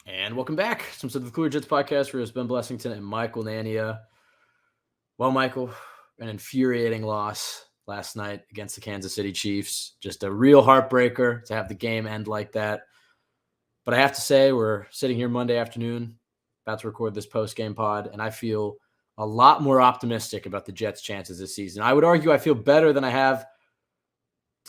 And welcome back. Some of the Cooler Jets podcast. We're with Ben Blessington and Michael Nania. Well, Michael, an infuriating loss last night against the Kansas City Chiefs. Just a real heartbreaker to have the game end like that. But I have to say, we're sitting here Monday afternoon, about to record this post-game pod, and I feel a lot more optimistic about the Jets' chances this season. I would argue I feel better than I have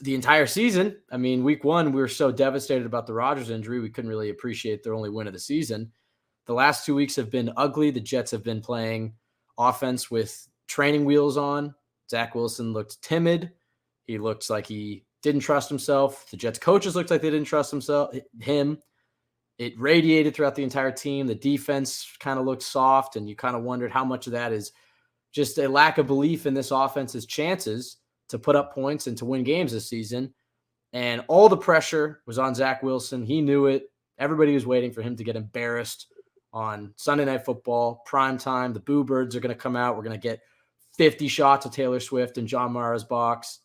the entire season. I mean, week one, we were so devastated about the Rodgers injury, we couldn't really appreciate their only win of the season. The last 2 weeks have been ugly. The Jets have been playing offense with training wheels on. Zack Wilson looked timid. He looked like he didn't trust himself. The Jets coaches looked like they didn't trust him. It radiated throughout the entire team. The defense kind of looked soft, and you kind of wondered how much of that is just a lack of belief in this offense's chances to put up points and to win games this season. And all the pressure was on Zack Wilson. He knew it. Everybody was waiting for him to get embarrassed on Sunday Night Football, prime time. The Boo Birds are going to come out. We're going to get 50 shots of Taylor Swift in John Mara's box.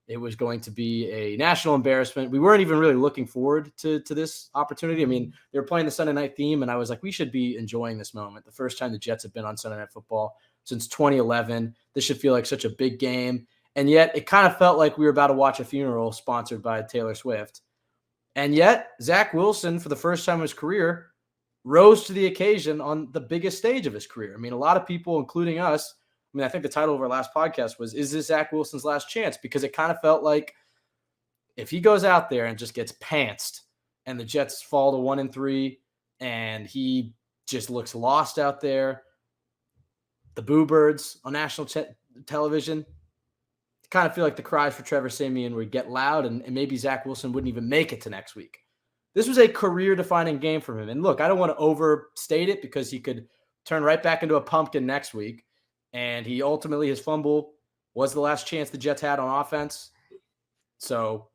It was going to be a national embarrassment. We weren't even really looking forward to this opportunity. I mean, they were playing the Sunday night theme, and I was like, we should be enjoying this moment. The first time the Jets have been on Sunday Night Football since 2011. This should feel like such a big game. And yet it kind of felt like we were about to watch a funeral sponsored by Taylor Swift. And yet Zack Wilson, for the first time in his career, rose to the occasion on the biggest stage of his career. I mean, a lot of people, including us, I mean, I think the title of our last podcast was, is this Zack Wilson's last chance? Because it kind of felt like if he goes out there and just gets pantsed and the Jets fall to 1-3 and he just looks lost out there, the Boo Birds on national television, kind of feel like the cries for Trevor Siemian would get loud and maybe Zack Wilson wouldn't even make it to next week. This was a career-defining game for him. And look, I don't want to overstate it because he could turn right back into a pumpkin next week. And he ultimately, his fumble was the last chance the Jets had on offense. So,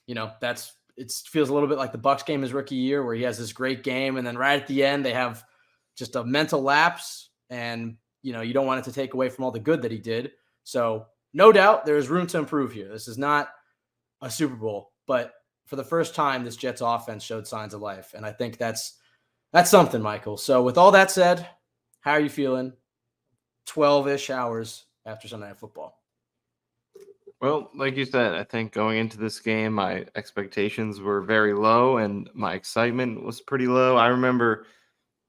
you know, it feels a little bit like the Bucs game his rookie year where he has this great game. And then right at the end, they have just a mental lapse. And, you know, you don't want it to take away from all the good that he did. So, no doubt there is room to improve here. This is not a Super Bowl, but for the first time, this Jets offense showed signs of life. And I think that's something, Michael. So with all that said, how are you feeling 12-ish hours after Sunday Night Football? Well, like you said, I think going into this game, my expectations were very low and my excitement was pretty low. I remember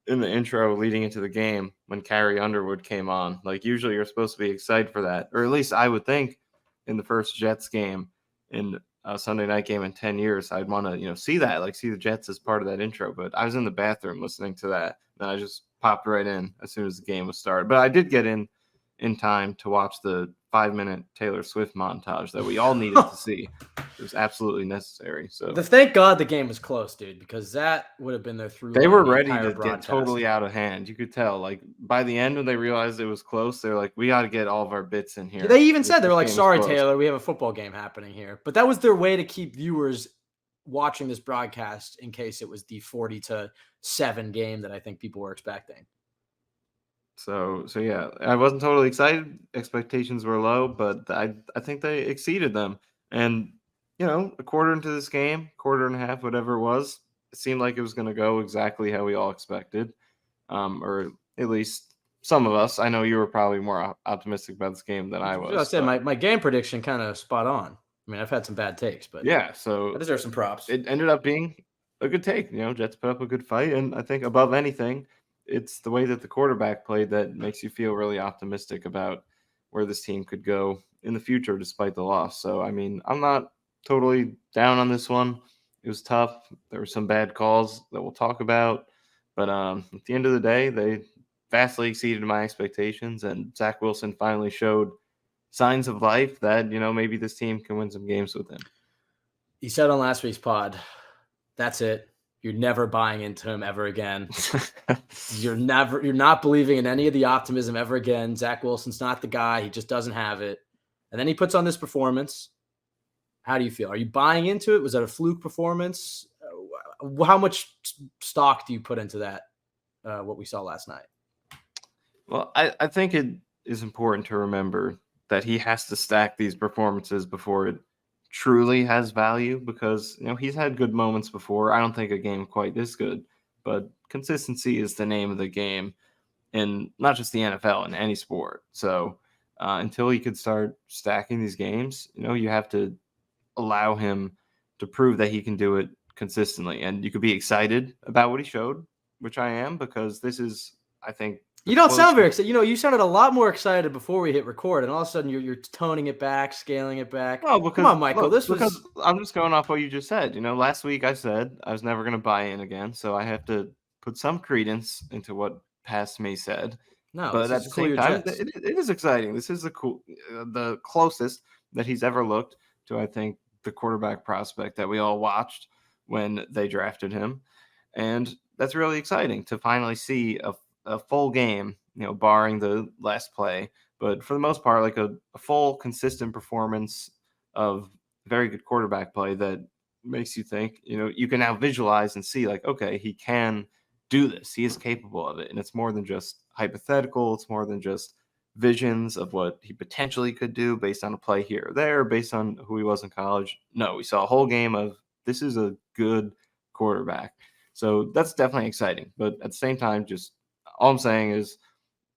in the intro leading into the game when Carrie Underwood came on. Like, usually you're supposed to be excited for that, or at least I would think in the first Jets game in a Sunday night game in 10 years, I'd want to, see that, like see the Jets as part of that intro. But I was in the bathroom listening to that, and I just popped right in as soon as the game was started. But I did get in time to watch the 5-minute Taylor Swift montage that we all needed to see. It was absolutely necessary. So Thank God the game was close, dude, because that would have been their through line. They were ready to get totally out of hand. You could tell. Like, by the end when they realized it was close, they're like, we got to get all of our bits in here. They even said, they were like, sorry, Taylor, we have a football game happening here. But that was their way to keep viewers watching this broadcast in case it was the 40-7 game that I think people were expecting. So yeah, I wasn't totally excited. Expectations were low, but I think they exceeded them. And, a quarter into this game, quarter and a half, whatever it was, it seemed like it was going to go exactly how we all expected, or at least some of us. I know you were probably more optimistic about this game than I was. I said my game prediction kind of spot on. I mean, I've had some bad takes, but yeah, so I deserve some props. It ended up being a good take. Jets put up a good fight, and I think above anything, it's the way that the quarterback played that makes you feel really optimistic about where this team could go in the future despite the loss. So, I mean, I'm not totally down on this one. It was tough. There were some bad calls that we'll talk about. But at the end of the day, they vastly exceeded my expectations, and Zack Wilson finally showed signs of life that, maybe this team can win some games with him. He said on last week's pod, that's it. You're never buying into him ever again. You're not believing in any of the optimism ever again. Zack Wilson's not the guy. He just doesn't have it. And then he puts on this performance. How do you feel? Are you buying into it? Was that a fluke performance? How much stock do you put into that, what we saw last night? Well, I think it is important to remember that he has to stack these performances before it truly has value because, he's had good moments before. I don't think a game quite this good but consistency is the name of the game in not just the NFL, in any sport. So until he could start stacking these games, you have to allow him to prove that he can do it consistently. And you could be excited about what he showed, which I am, because this is, I think, You don't sound very excited. You sounded a lot more excited before we hit record, and all of a sudden you're toning it back, scaling it back. Well, Come because on, Michael. This because was I'm just going off what you just said. Last week I said I was never going to buy in again, so I have to put some credence into what past me said. no. But This at is the cool. same Your time, Jets. it is exciting. This is the closest that he's ever looked to, I think, the quarterback prospect that we all watched when they drafted him, and that's really exciting to finally see a full game. Barring the last play, but for the most part, like a full, consistent performance of very good quarterback play that makes you think, you can now visualize and see, like, okay, he can do this. He is capable of it. And it's more than just hypothetical. It's more than just visions of what he potentially could do based on a play here or there, based on who he was in college. No, we saw a whole game of this is a good quarterback. So that's definitely exciting. But at the same time, just all I'm saying is,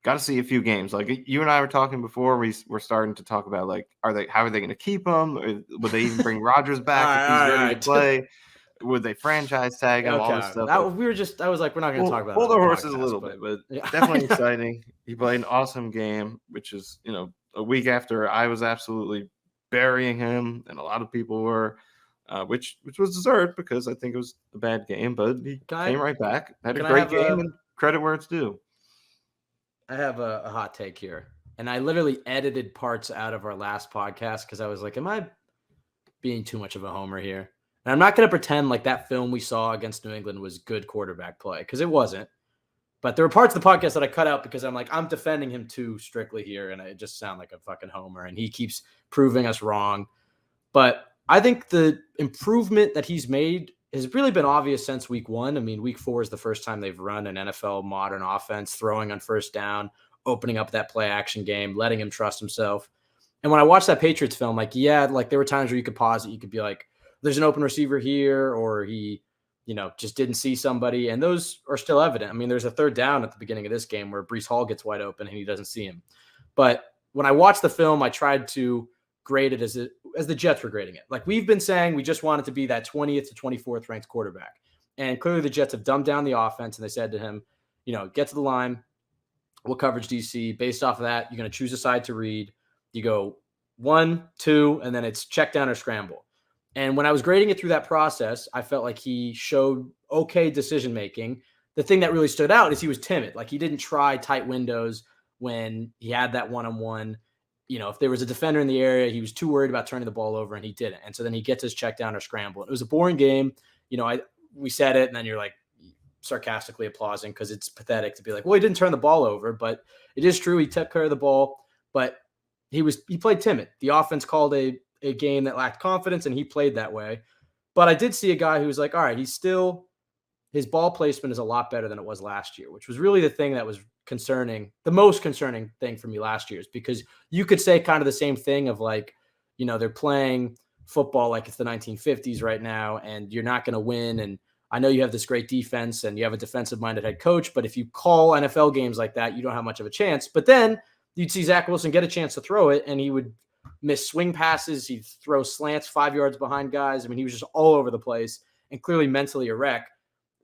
got to see a few games. Like you and I were talking before, we're starting to talk about, like, how are they going to keep him? Would they even bring Rodgers back if he's ready to play? Would they franchise tag him? All this Okay. stuff. Like, I was like, we're not going to talk about it hold on the the horses a podcast, little bit, but yeah. definitely exciting. He played an awesome game, which is, a week after I was absolutely burying him, and a lot of people were, which was deserved because I think it was a bad game, but he came right back, had a can I great have game, and credit where it's due. I have a hot take here, and I literally edited parts out of our last podcast because I was like, am I being too much of a homer here? And I'm not going to pretend like that film we saw against New England was good quarterback play, because it wasn't. But there were parts of the podcast that I cut out because I'm like, I'm defending him too strictly here, and I just sound like a fucking homer, and he keeps proving us wrong. But I think the improvement that he's made has really been obvious since week one. I mean, week 4 is the first time they've run an NFL modern offense, throwing on first down, opening up that play action game, letting him trust himself. And when I watched that Patriots film, like, yeah, like there were times where you could pause it. You could be like, there's an open receiver here, or he, just didn't see somebody. And those are still evident. I mean, there's a third down at the beginning of this game where Breece Hall gets wide open and he doesn't see him. But when I watched the film, I tried to grade it as the Jets were grading it. Like we've been saying, we just want it to be that 20th to 24th ranked quarterback. And clearly the Jets have dumbed down the offense, and they said to him, get to the line. What coverage do you see? Based off of that, you're going to choose a side to read. You go 1, 2, and then it's check down or scramble. And when I was grading it through that process, I felt like he showed okay decision-making. The thing that really stood out is he was timid. Like he didn't try tight windows when he had that one-on-one. If there was a defender in the area, he was too worried about turning the ball over, and he didn't. And so then he gets his check down or scramble. It was a boring game. We said it, and then you're like sarcastically applauding because it's pathetic to be like, well, he didn't turn the ball over, but it is true. He took care of the ball, but he played timid. The offense called a game that lacked confidence, and he played that way. But I did see a guy who was like, all right, his ball placement is a lot better than it was last year, which was really the thing that was concerning. The most concerning thing for me last year is because you could say kind of the same thing of like, they're playing football like it's the 1950s right now, and you're not going to win. And I know you have this great defense and you have a defensive-minded head coach, but if you call NFL games like that, you don't have much of a chance. But then you'd see Zack Wilson get a chance to throw it, and he would miss swing passes. He'd throw slants 5 yards behind guys. I mean, he was just all over the place and clearly mentally a wreck.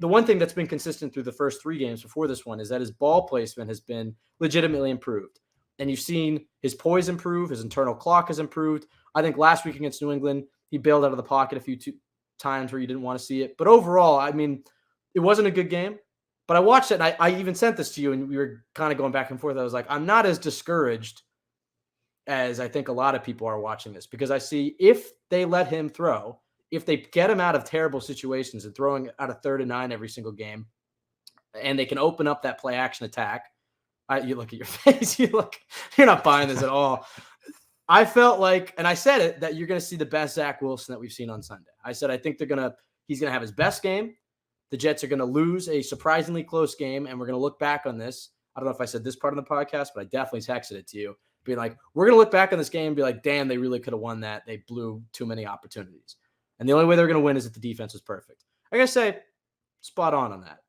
The one thing that's been consistent through the first 3 games before this one is that his ball placement has been legitimately improved. And you've seen his poise improve, his internal clock has improved. I think last week against New England, he bailed out of the pocket a few times where you didn't want to see it. But overall, I mean, it wasn't a good game. But I watched it, and I even sent this to you, and we were kind of going back and forth. I was like, I'm not as discouraged as I think a lot of people are watching this, because I see if they let him throw, if they get him out of terrible situations and throwing out of 3rd and 9 every single game, and they can open up that play action attack, you look at your face, you're not buying this at all. I felt like, and I said it, that you're going to see the best Zack Wilson that we've seen on Sunday. I said, I think he's going to have his best game. The Jets are going to lose a surprisingly close game, and we're going to look back on this. I don't know if I said this part of the podcast, but I definitely texted it to you, being like, we're going to look back on this game and be like, damn, they really could have won that. They blew too many opportunities. And the only way they're going to win is if the defense was perfect. I got to say, spot on that.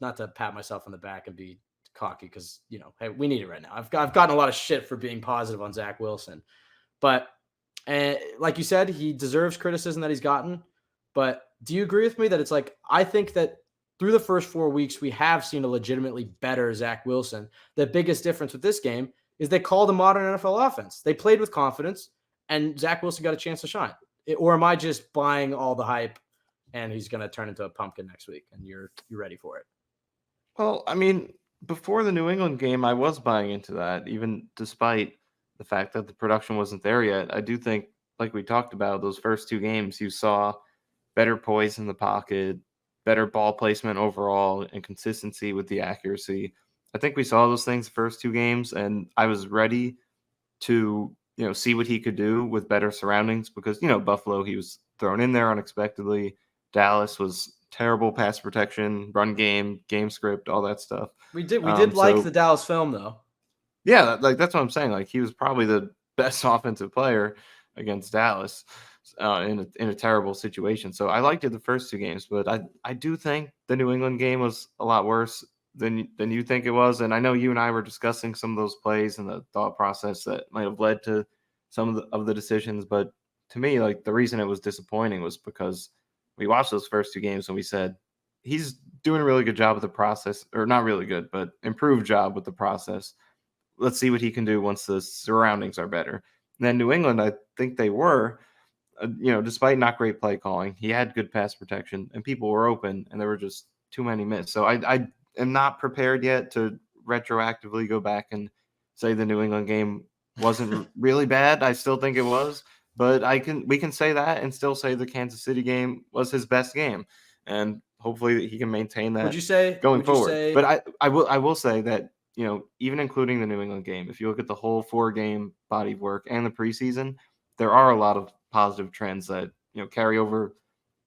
not to pat myself on the back and be cocky because, hey, we need it right now. I've gotten a lot of shit for being positive on Zack Wilson. But like you said, he deserves criticism that he's gotten. But do you agree with me that it's like, I think that through the first 4 weeks, we have seen a legitimately better Zack Wilson. The biggest difference with this game is they called a modern NFL offense. They played with confidence, and Zack Wilson got a chance to shine. Or am I just buying all the hype and he's going to turn into a pumpkin next week and you're ready for it? Well, I mean, before the New England game, I was buying into that, even despite the fact that the production wasn't there yet. I do think, like we talked about, those first 2 games, you saw better poise in the pocket, better ball placement overall, and consistency with the accuracy. I think we saw those things the first 2 games, and I was ready to see what he could do with better surroundings because Buffalo, he was thrown in there unexpectedly. Dallas was terrible pass protection, run game, game script, all that stuff. We did like the Dallas film though. Yeah, that's what I'm saying. Like he was probably the best offensive player against Dallas in a terrible situation. So I liked it the first 2 games, but I do think the New England game was a lot worse than you think it was. And I know you and I were discussing some of those plays and the thought process that might have led to some of the decisions. But to me, like the reason it was disappointing was because we watched those first 2 games and we said, he's doing a really good job with the process, or not really good, but improved job with the process. Let's see what he can do once the surroundings are better. And then New England, I think they were, despite not great play calling, he had good pass protection and people were open and there were just too many missed. So I am not prepared yet to retroactively go back and say the New England game wasn't really bad. I still think it was, but we can say that and still say the Kansas City game was his best game. And hopefully he can maintain that going forward. But I will say that, even including the New England game, if you look at the whole 4-game body of work and the preseason, there are a lot of positive trends that, carry over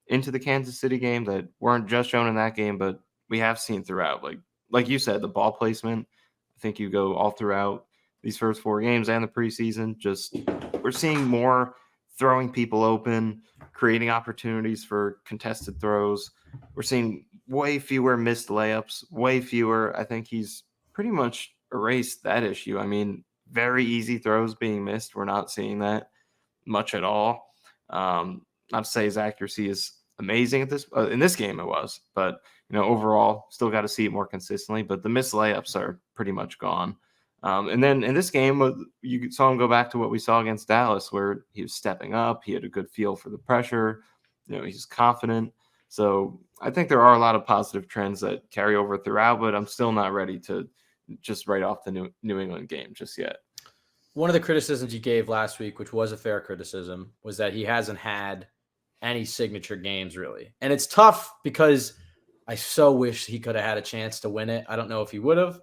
into the Kansas City game that weren't just shown in that game, but we have seen throughout. Like you said, the ball placement, I think you go all throughout these first 4 games and the preseason, just we're seeing more throwing people open, creating opportunities for contested throws. We're seeing way fewer missed layups, way fewer. I think he's pretty much erased that issue. I mean, very easy throws being missed. We're not seeing that much at all. Not to say his accuracy is amazing at this in this game it was, but overall still got to see it more consistently. But the missed layups are pretty much gone. And then in this game, you saw him go back to what we saw against Dallas, where he was stepping up. He had a good feel for the pressure. He's confident. So I think there are a lot of positive trends that carry over throughout, but I'm still not ready to just write off the New England game just yet. One of the criticisms you gave last week, which was a fair criticism, was that he hasn't had any signature games really. And it's tough because I so wish he could have had a chance to win it. I don't know if he would have,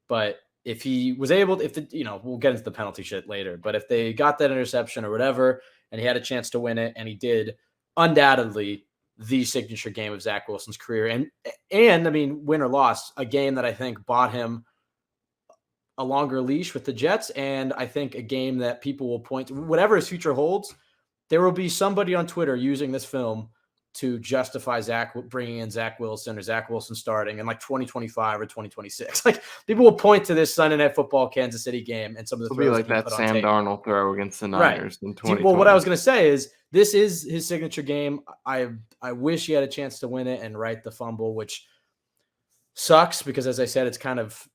but if he was able to, we'll get into the penalty shit later, but if they got that interception or whatever, and he had a chance to win it, and he did, undoubtedly the signature game of Zack Wilson's career. And I mean, win or loss, a game that I think bought him a longer leash with the Jets. And I think a game that people will point to, whatever his future holds, there will be somebody on Twitter using this film to justify bringing in Zack Wilson or Zack Wilson starting in like 2025 or 2026. Like people will point to this Sunday Night Football Kansas City game and some of the throws be like that Sam Darnold throw against the Niners in 2020. Well, what I was going to say is this is his signature game. I wish he had a chance to win it and right the fumble, which sucks because, as I said, it's kind of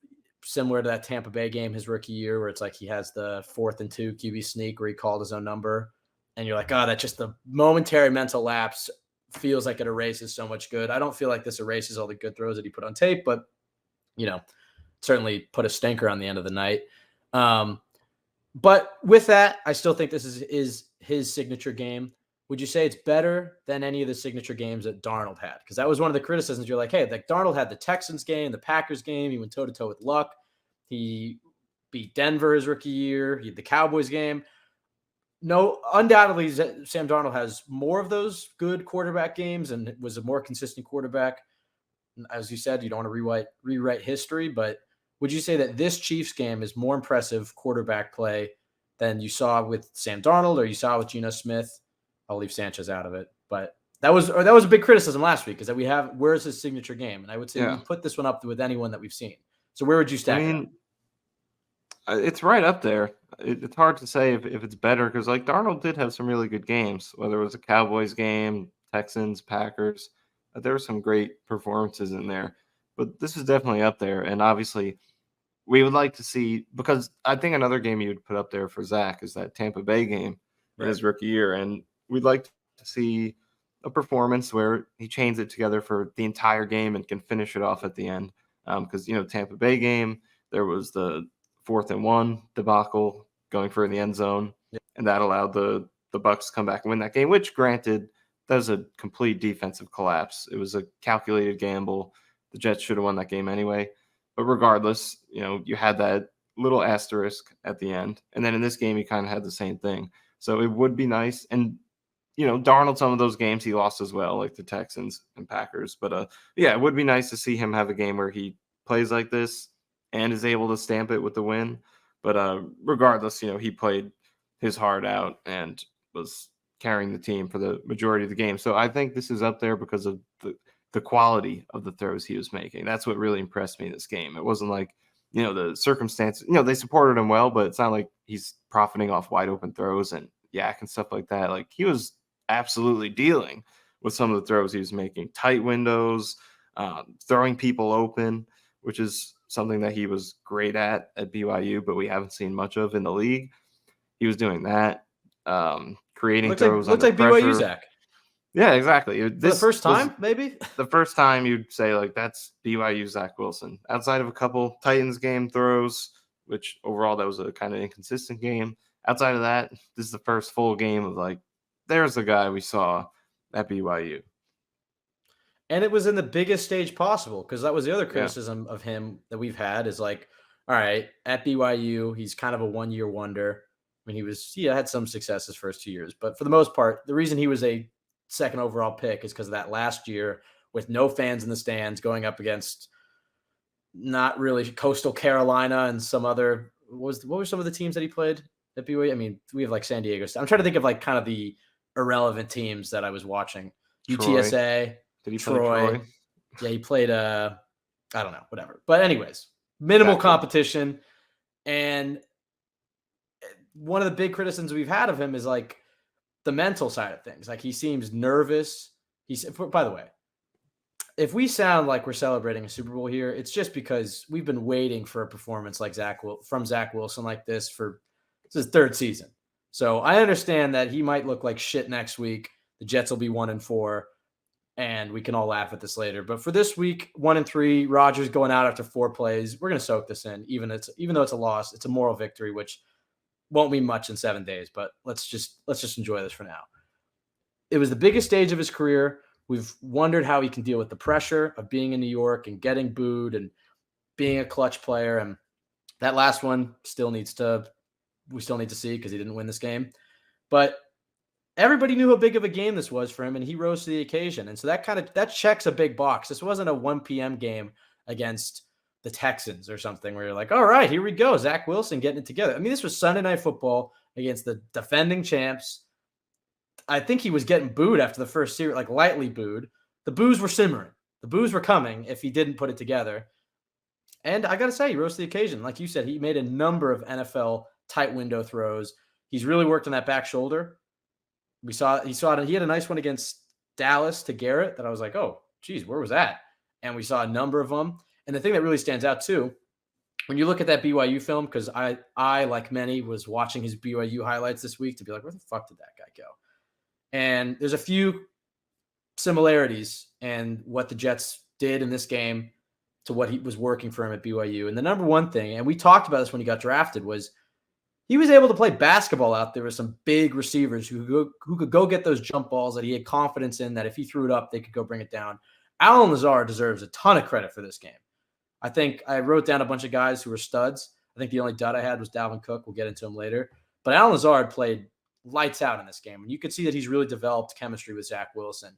similar to that Tampa Bay game his rookie year where it's like he has the 4th and 2 QB sneak where he called his own number. And you're like, oh, that's just the momentary mental lapse. Feels like it erases so much good. I don't feel like this erases all the good throws that he put on tape, but certainly put a stinker on the end of the night. But with that, I still think this is his signature game. Would you say it's better than any of the signature games that Darnold had? Because that was one of the criticisms. You're like, hey, like Darnold had the Texans game, the Packers game. He went toe-to-toe with Luck. He beat Denver his rookie year. He had the Cowboys game. No, undoubtedly, Sam Darnold has more of those good quarterback games and was a more consistent quarterback. As you said, you don't want to rewrite history, but would you say that this Chiefs game is more impressive quarterback play than you saw with Sam Darnold or you saw with Geno Smith? I'll leave Sanchez out of it, but That was a big criticism last week, is that where's his signature game? And I would say we put this one up with anyone that we've seen. So where would you stack it up? It's right up there. It's hard to say if it's better because like Darnold did have some really good games, whether it was a Cowboys game, Texans, Packers. There were some great performances in there, but this is definitely up there. And obviously, we would like to see, because I think another game you would put up there for Zack is that Tampa Bay game in his rookie year, and we'd like to see a performance where he chains it together for the entire game and can finish it off at the end. Because Tampa Bay game, there was the 4th and 1 debacle going for the end zone, and that allowed the Bucs to come back and win that game. Which, granted, that was a complete defensive collapse. It was a calculated gamble. The Jets should have won that game anyway. But regardless, you had that little asterisk at the end, and then in this game, you kind of had the same thing. So it would be nice, and Darnold, some of those games he lost as well, like the Texans and Packers. But it would be nice to see him have a game where he plays like this and is able to stamp it with the win. But regardless, he played his heart out and was carrying the team for the majority of the game. So I think this is up there because of the quality of the throws he was making. That's what really impressed me in this game. It wasn't like, the circumstances, they supported him well, but it's not like he's profiting off wide open throws and yak and stuff like that. Like, he was absolutely dealing with some of the throws he was making, tight windows, throwing people open, which is something that he was great at BYU, but we haven't seen much of in the league. He was doing that, creating throws under pressure. BYU Zack. Yeah, exactly. The first time, maybe? The first time you'd say, like, that's BYU Zack Wilson. Outside of a couple Titans game throws, which overall that was a kind of inconsistent game. Outside of that, this is the first full game of, like, there's the guy we saw at BYU. And it was in the biggest stage possible, because that was the other criticism of him that we've had is like, all right, at BYU, he's kind of a one-year wonder. I mean, he had some success his first 2 years, but for the most part, the reason he was a second overall pick is because of that last year with no fans in the stands going up against not really Coastal Carolina and some other, what were some of the teams that he played at BYU? I mean, we have like San Diego. I'm trying to think of like kind of the irrelevant teams that I was watching. UTSA. Did he play Troy? Yeah, he played I don't know, whatever. But anyways, minimal competition. And one of the big criticisms we've had of him is like the mental side of things. Like, he seems nervous. By the way, if we sound like we're celebrating a Super Bowl here, it's just because we've been waiting for a performance like Zack Wilson like this for his third season. So I understand that he might look like shit next week. The Jets will be 1-4. And we can all laugh at this later. But for this week, 1-3, Rodgers going out after 4 plays. We're going to soak this in, even though it's a loss. It's a moral victory, which won't mean much in 7 days. But let's just enjoy this for now. It was the biggest stage of his career. We've wondered how he can deal with the pressure of being in New York and getting booed and being a clutch player. And that last one we still need to see because he didn't win this game. But everybody knew how big of a game this was for him, and he rose to the occasion. And so that checks a big box. This wasn't a 1 p.m. game against the Texans or something where you're like, all right, here we go. Zack Wilson getting it together. I mean, this was Sunday Night Football against the defending champs. I think he was getting booed after the first series, like lightly booed. The boos were simmering. The boos were coming if he didn't put it together. And I got to say, he rose to the occasion. Like you said, he made a number of NFL tight window throws. He's really worked on that back shoulder. He had a nice one against Dallas to Garrett that I was like, oh, geez, where was that? And we saw a number of them. And the thing that really stands out too, when you look at that BYU film, because I, like many, was watching his BYU highlights this week to be like, where the fuck did that guy go? And there's a few similarities in what the Jets did in this game to what he was working for him at BYU. And the number one thing, and we talked about this when he got drafted, was he was able to play basketball out there with some big receivers who could go get those jump balls that he had confidence in, that if he threw it up, they could go bring it down. Allen Lazard deserves a ton of credit for this game. I think I wrote down a bunch of guys who were studs. I think the only dud I had was Dalvin Cook. We'll get into him later. But Allen Lazard played lights out in this game. And you could see that he's really developed chemistry with Zack Wilson.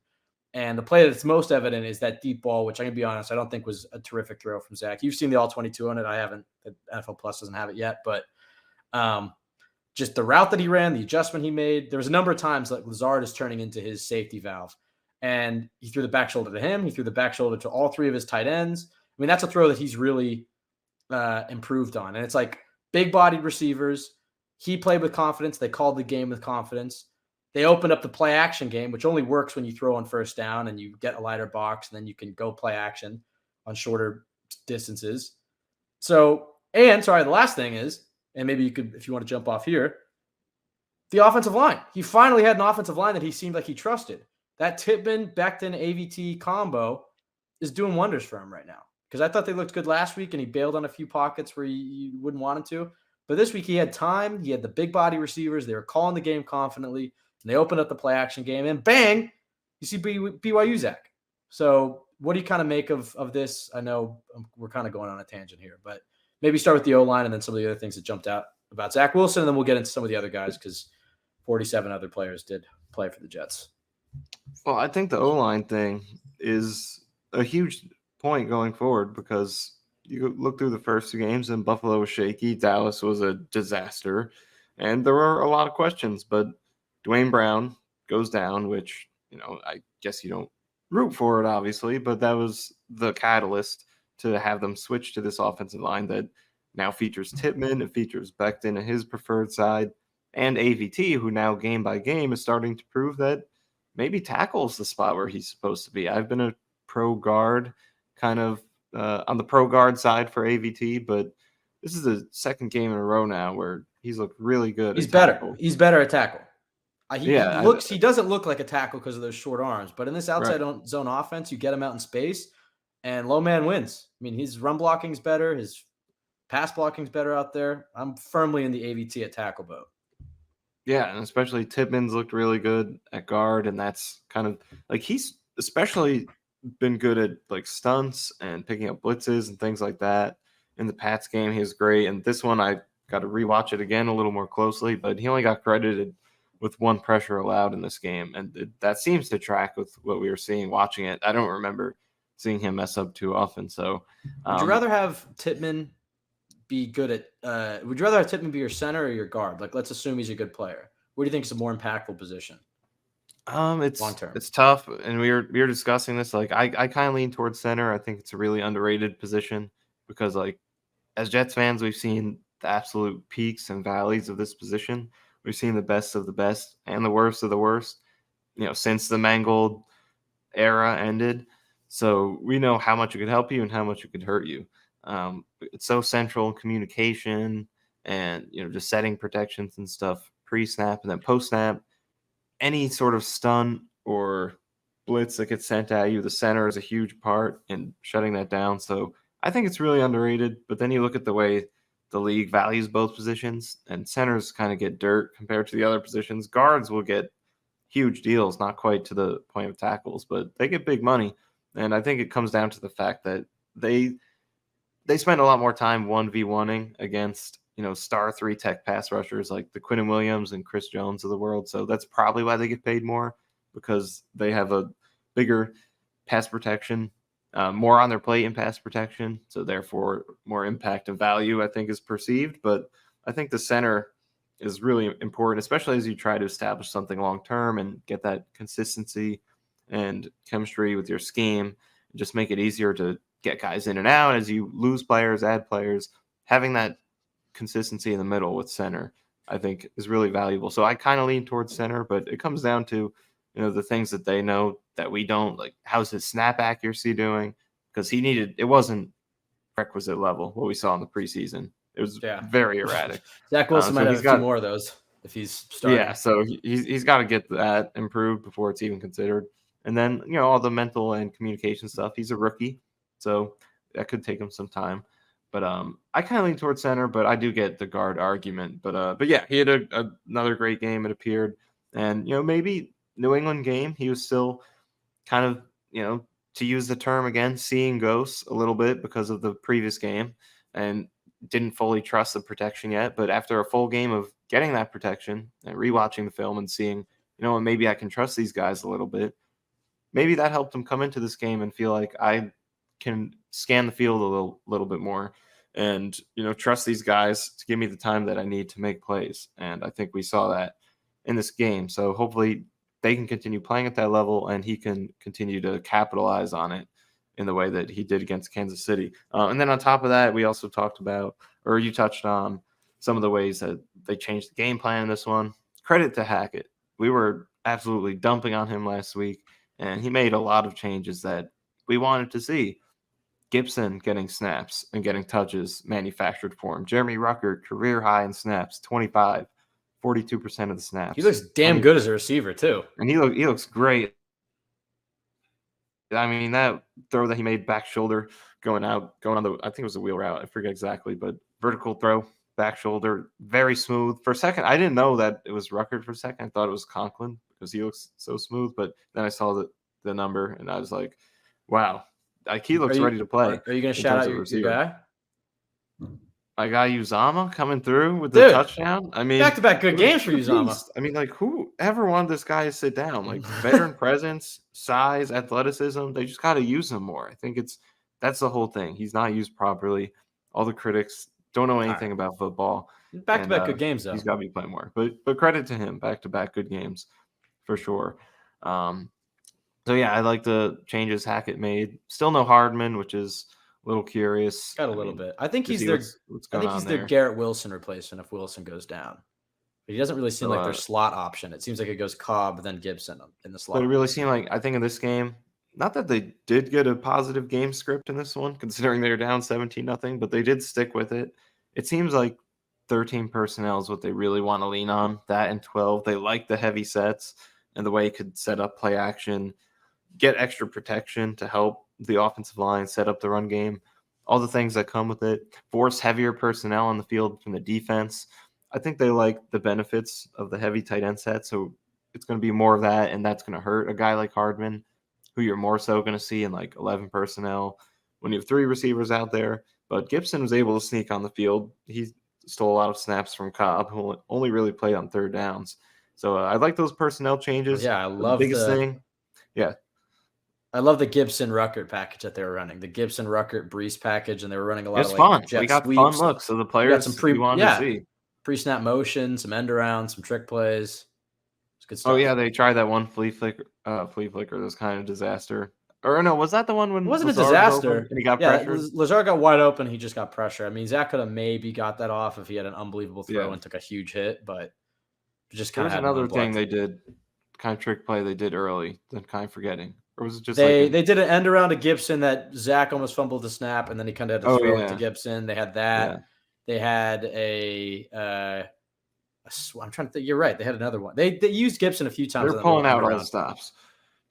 And the play that's most evident is that deep ball, which I'm going to be honest, I don't think was a terrific throw from Zack. You've seen the All-22 on it. I haven't. The NFL Plus doesn't have it yet. But just the route that he ran, the adjustment he made, there was a number of times that Lazard is turning into his safety valve. And he threw the back shoulder to him. He threw the back shoulder to all three of his tight ends. I mean, that's a throw that he's really improved on. And it's like big-bodied receivers. He played with confidence. They called the game with confidence. They opened up the play action game, which only works when you throw on first down and you get a lighter box, and then you can go play action on shorter distances. So, and sorry, the last thing is, and maybe you could, if you want to jump off here, the offensive line. He finally had an offensive line that he seemed like he trusted. That Tippmann, Becton, AVT combo is doing wonders for him right now. Because I thought they looked good last week, and he bailed on a few pockets where you wouldn't want him to. But this week he had time. He had the big body receivers. They were calling the game confidently. And they opened up the play action game, and bang, you see BYU Zack. So what do you kind of make of this? I know we're kind of going on a tangent here, but maybe start with the O-line and then some of the other things that jumped out about Zack Wilson, and then we'll get into some of the other guys because 47 other players did play for the Jets. Well, I think the O-line thing is a huge point going forward because you look through the first two games and Buffalo was shaky. Dallas was a disaster. And there were a lot of questions, but Dwayne Brown goes down, which, I guess you don't root for it, obviously, but that was the catalyst to have them switch to this offensive line that now features Tippmann, it features Becton at his preferred side, and AVT, who now game by game is starting to prove that maybe tackle's the spot where he's supposed to be. I've been a pro guard kind of on the pro guard side for AVT, but this is the second game in a row now where he's looked really good. He's better. Tackle. He's better at tackle. He doesn't look like a tackle because of those short arms, but in this outside zone offense, you get him out in space and low man wins. I mean, his run blocking is better. His pass blocking is better out there. I'm firmly in the AVT at tackle boat. Yeah, and especially Tippmann's looked really good at guard, and that's kind of like he's especially been good at like stunts and picking up blitzes and things like that. In the Pats game, he was great, and this one I got to rewatch it again a little more closely, but he only got credited with one pressure allowed in this game, and that seems to track with what we were seeing watching it. I don't remember seeing him mess up too often. So, would you rather have Tippmann be good at? Would you rather have Tippmann be your center or your guard? Like, let's assume he's a good player. What do you think is a more impactful position? It's long-term. It's tough, and we were discussing this. Like, I kind of lean towards center. I think it's a really underrated position because, like, as Jets fans, we've seen the absolute peaks and valleys of this position. We've seen the best of the best and the worst of the worst, since the Mangold era ended. So we know how much it could help you and how much it could hurt you. It's so central in communication and, just setting protections and stuff pre-snap and then post-snap. Any sort of stun or blitz that gets sent at you, the center is a huge part in shutting that down. So I think it's really underrated. But then you look at the way the league values both positions, and centers kind of get dirt compared to the other positions. Guards will get huge deals, not quite to the point of tackles, but they get big money. And I think it comes down to the fact that they spend a lot more time 1v1ing against, star 3 tech pass rushers like the Quinnen Williams and Chris Jones of the world. So that's probably why they get paid more, because they have a bigger pass protection, more on their plate in pass protection. So therefore more impact and value, I think, is perceived. But I think the center is really important, especially as you try to establish something long-term and get that consistency and chemistry with your scheme, and just make it easier to get guys in and out as you lose players, add players. Having that consistency in the middle with center, I think, is really valuable. So I kind of lean towards center, but it comes down to, the things that they know that we don't, like how's his snap accuracy doing? Because it wasn't requisite level what we saw in the preseason. It was very erratic. Zack Wilson might have a few more of those if he's starting. Yeah, so he's got to get that improved before it's even considered. And then, all the mental and communication stuff. He's a rookie, so that could take him some time. But I kind of lean towards center, but I do get the guard argument. But yeah, he had another great game, it appeared. And, maybe New England game, he was still kind of, to use the term again, seeing ghosts a little bit because of the previous game and didn't fully trust the protection yet. But after a full game of getting that protection and rewatching the film and seeing, maybe I can trust these guys a little bit, maybe that helped him come into this game and feel like I can scan the field a little bit more and, trust these guys to give me the time that I need to make plays. And I think we saw that in this game. So hopefully they can continue playing at that level, and he can continue to capitalize on it in the way that he did against Kansas City. And then on top of that, we also talked about, or you touched on, some of the ways that they changed the game plan in this one. Credit to Hackett. We were absolutely dumping on him last week, and he made a lot of changes that we wanted to see. Gibson getting snaps and getting touches manufactured for him. Jeremy Rucker, career high in snaps, 25, 42% of the snaps. He looks damn good as a receiver, too. And he looks great. I mean, that throw that he made back shoulder going on the, I think it was a wheel route. I forget exactly, but vertical throw, back shoulder, very smooth. For a second, I didn't know that it was Rucker for a second. I thought it was Conklin because he looks so smooth. But then I saw the number, and I was like, wow. Like, he looks ready to play. Are you going to shout out your guy? My guy Uzama coming through with the touchdown. I mean, back-to-back good games for Uzama. I mean, like, who ever wanted this guy to sit down? Like, veteran presence, size, athleticism. They just got to use him more. I think that's the whole thing. He's not used properly. All the critics don't know anything about football. Back-to-back good games, though. He's got to be playing more. But credit to him. Back-to-back good games for sure. So, yeah, I like the changes Hackett made. Still no Hardman, which is a little curious. Got a little bit. I think he's their Garrett Wilson replacement if Wilson goes down. But he doesn't really seem like their slot option. It seems like it goes Cobb, then Gibson in the slot. But it really seemed like, I think in this game, not that they did get a positive game script in this one, considering they were down 17-0, but they did stick with it. It seems like 13 personnel is what they really want to lean on. That and 12. They like the heavy sets and the way it could set up play action, get extra protection to help the offensive line, set up the run game, all the things that come with it, force heavier personnel on the field from the defense. I think they like the benefits of the heavy tight end set, so it's going to be more of that, and that's going to hurt a guy like Hardman, who you're more so going to see in like 11 personnel when you have 3 receivers out there. But Gibson was able to sneak on the field. He stole a lot of snaps from Cobb, who only really played on third downs. So I like those personnel changes. Yeah, I love the biggest thing. Yeah. I love the Gibson Ruckert package that they were running. The Gibson Ruckert Brees package, and they were running a lot of like jet we got sweeps. Fun looks, so the players we wanted to see. Pre-snap motion, some end around, some trick plays. It's good stuff. Oh yeah, they tried that one flea flicker. That was kind of a disaster. Or no, was that the one when it wasn't Lazard a disaster? And he got pressured. Lazard got wide open. He just got pressure. I mean, Zach could have maybe got that off if he had an unbelievable throw and took a huge hit, but just kind of had another thing they did, kind of trick play they did early. Then kind of forgetting. Or was it just they did an end around to Gibson that Zach almost fumbled the snap, and then he kind of had to throw it to Gibson. They had that. Yeah. They had I'm trying to think. You're right. They had another one. They used Gibson a few times. They're pulling out all the stops.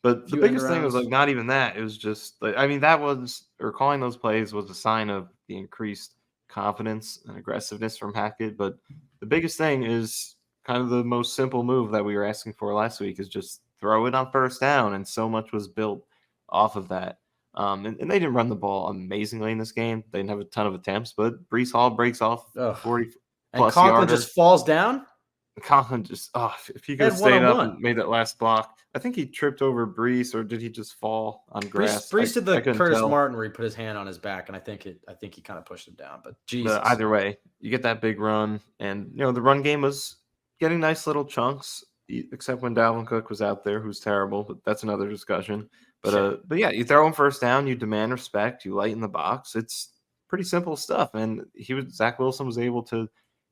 But the biggest thing was like not even that. It was just like, I mean, calling those plays was a sign of the increased confidence and aggressiveness from Hackett. But the biggest thing is kind of the most simple move that we were asking for last week is just throw it on first down. And so much was built off of that. And they didn't run the ball amazingly in this game. They didn't have a ton of attempts, but Breece Hall breaks off 40 and Conklin just falls down. Conklin just if he could have stayed up and made that last block. I think he tripped over Breece, or did he just fall on grass? Breece did the Curtis Martin where he put his hand on his back, and I think he kind of pushed him down. But Jesus. Either way, you get that big run, and the run game was getting nice little chunks, except when Dalvin Cook was out there, who's terrible. But that's another discussion. But yeah, you throw him first down, you demand respect, you lighten the box. It's pretty simple stuff, and Zack Wilson was able to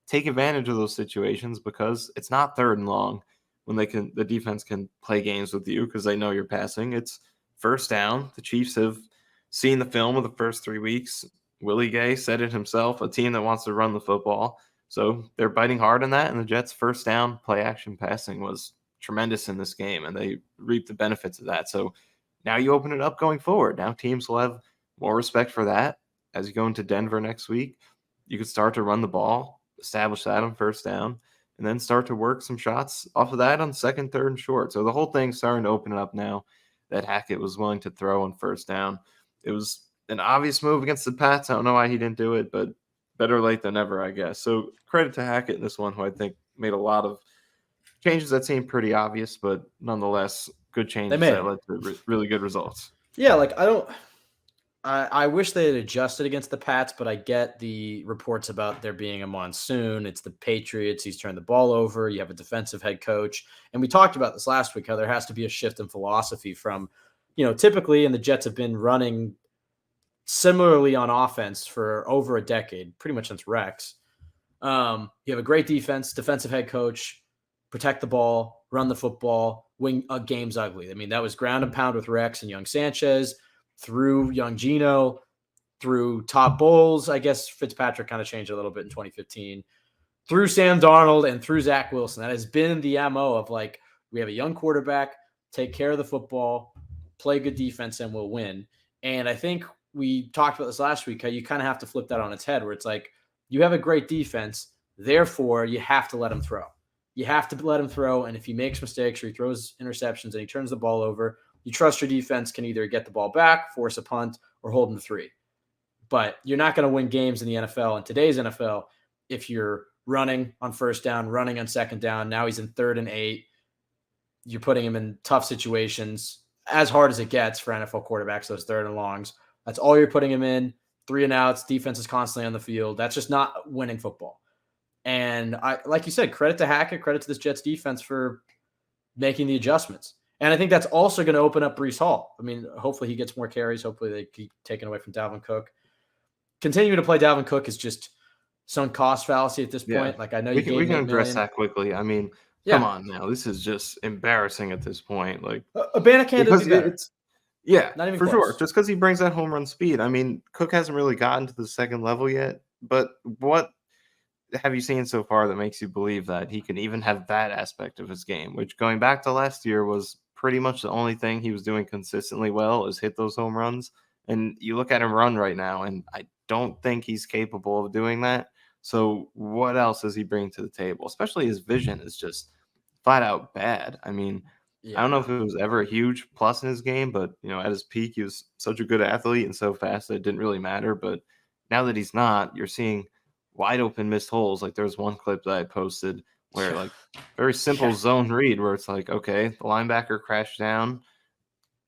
take advantage of those situations because it's not third and long when the defense can play games with you because they know you're passing. It's first down. The Chiefs have seen the film of the first 3 weeks. Willie Gay said it himself, a team that wants to run the football. So they're biting hard on that, and the Jets' first down play action passing was tremendous in this game, and they reaped the benefits of that. So now you open it up going forward. Now teams will have more respect for that. As you go into Denver next week, you could start to run the ball, establish that on first down, and then start to work some shots off of that on second, third, and short. So the whole thing's starting to open it up now that Hackett was willing to throw on first down. It was an obvious move against the Pats. I don't know why he didn't do it, but better late than never, I guess. So credit to Hackett in this one, who I think made a lot of changes that seemed pretty obvious, but nonetheless, good changes that led to really good results. Yeah, like I wish they had adjusted against the Pats, but I get the reports about there being a monsoon. It's the Patriots. He's turned the ball over. You have a defensive head coach. And we talked about this last week, how there has to be a shift in philosophy from, typically, and the Jets have been running similarly on offense for over a decade, pretty much since Rex. You have a great defense, defensive head coach, protect the ball, run the football, win games ugly. I mean, that was ground and pound with Rex and young Sanchez, through young Gino, through Todd Bowles. I guess Fitzpatrick kind of changed a little bit in 2015, through Sam Darnold and through Zack Wilson. That has been the MO of like, we have a young quarterback, take care of the football, play good defense, and we'll win. And I think we talked about this last week, how you kind of have to flip that on its head, where it's like, you have a great defense, therefore you have to let him throw. You have to let him throw, and if he makes mistakes or he throws interceptions and he turns the ball over, you trust your defense can either get the ball back, force a punt, or hold him to 3. But you're not going to win games in the NFL, in today's NFL, if you're running on first down, running on second down. Now he's in 3rd and 8. You're putting him in tough situations, as hard as it gets for NFL quarterbacks, those 3rd and longs. That's all you're putting him in. 3 and outs, defense is constantly on the field. That's just not winning football. And like you said, credit to Hackett, credit to this Jets defense for making the adjustments. And I think that's also going to open up Breece Hall. I mean, hopefully he gets more carries. Hopefully they keep taking away from Dalvin Cook. Continuing to play Dalvin Cook is just some cost fallacy at this point. Like, I know we can address that quickly. I mean, come on now. This is just embarrassing at this point. Like, Abanikanda would be better. Not even for close. Sure. Just because he brings that home run speed. I mean, Cook hasn't really gotten to the second level yet. But what have you seen so far that makes you believe that he can even have that aspect of his game, which going back to last year was pretty much the only thing he was doing consistently well, is hit those home runs. And you look at him run right now, and I don't think he's capable of doing that. So what else does he bring to the table? Especially his vision is just flat out bad. I mean, I don't know if it was ever a huge plus in his game, but, at his peak, he was such a good athlete and so fast that it didn't really matter. But now that he's not, you're seeing wide open missed holes. Like, there's one clip that I posted where, like, very simple zone read where it's like, okay, the linebacker crashed down,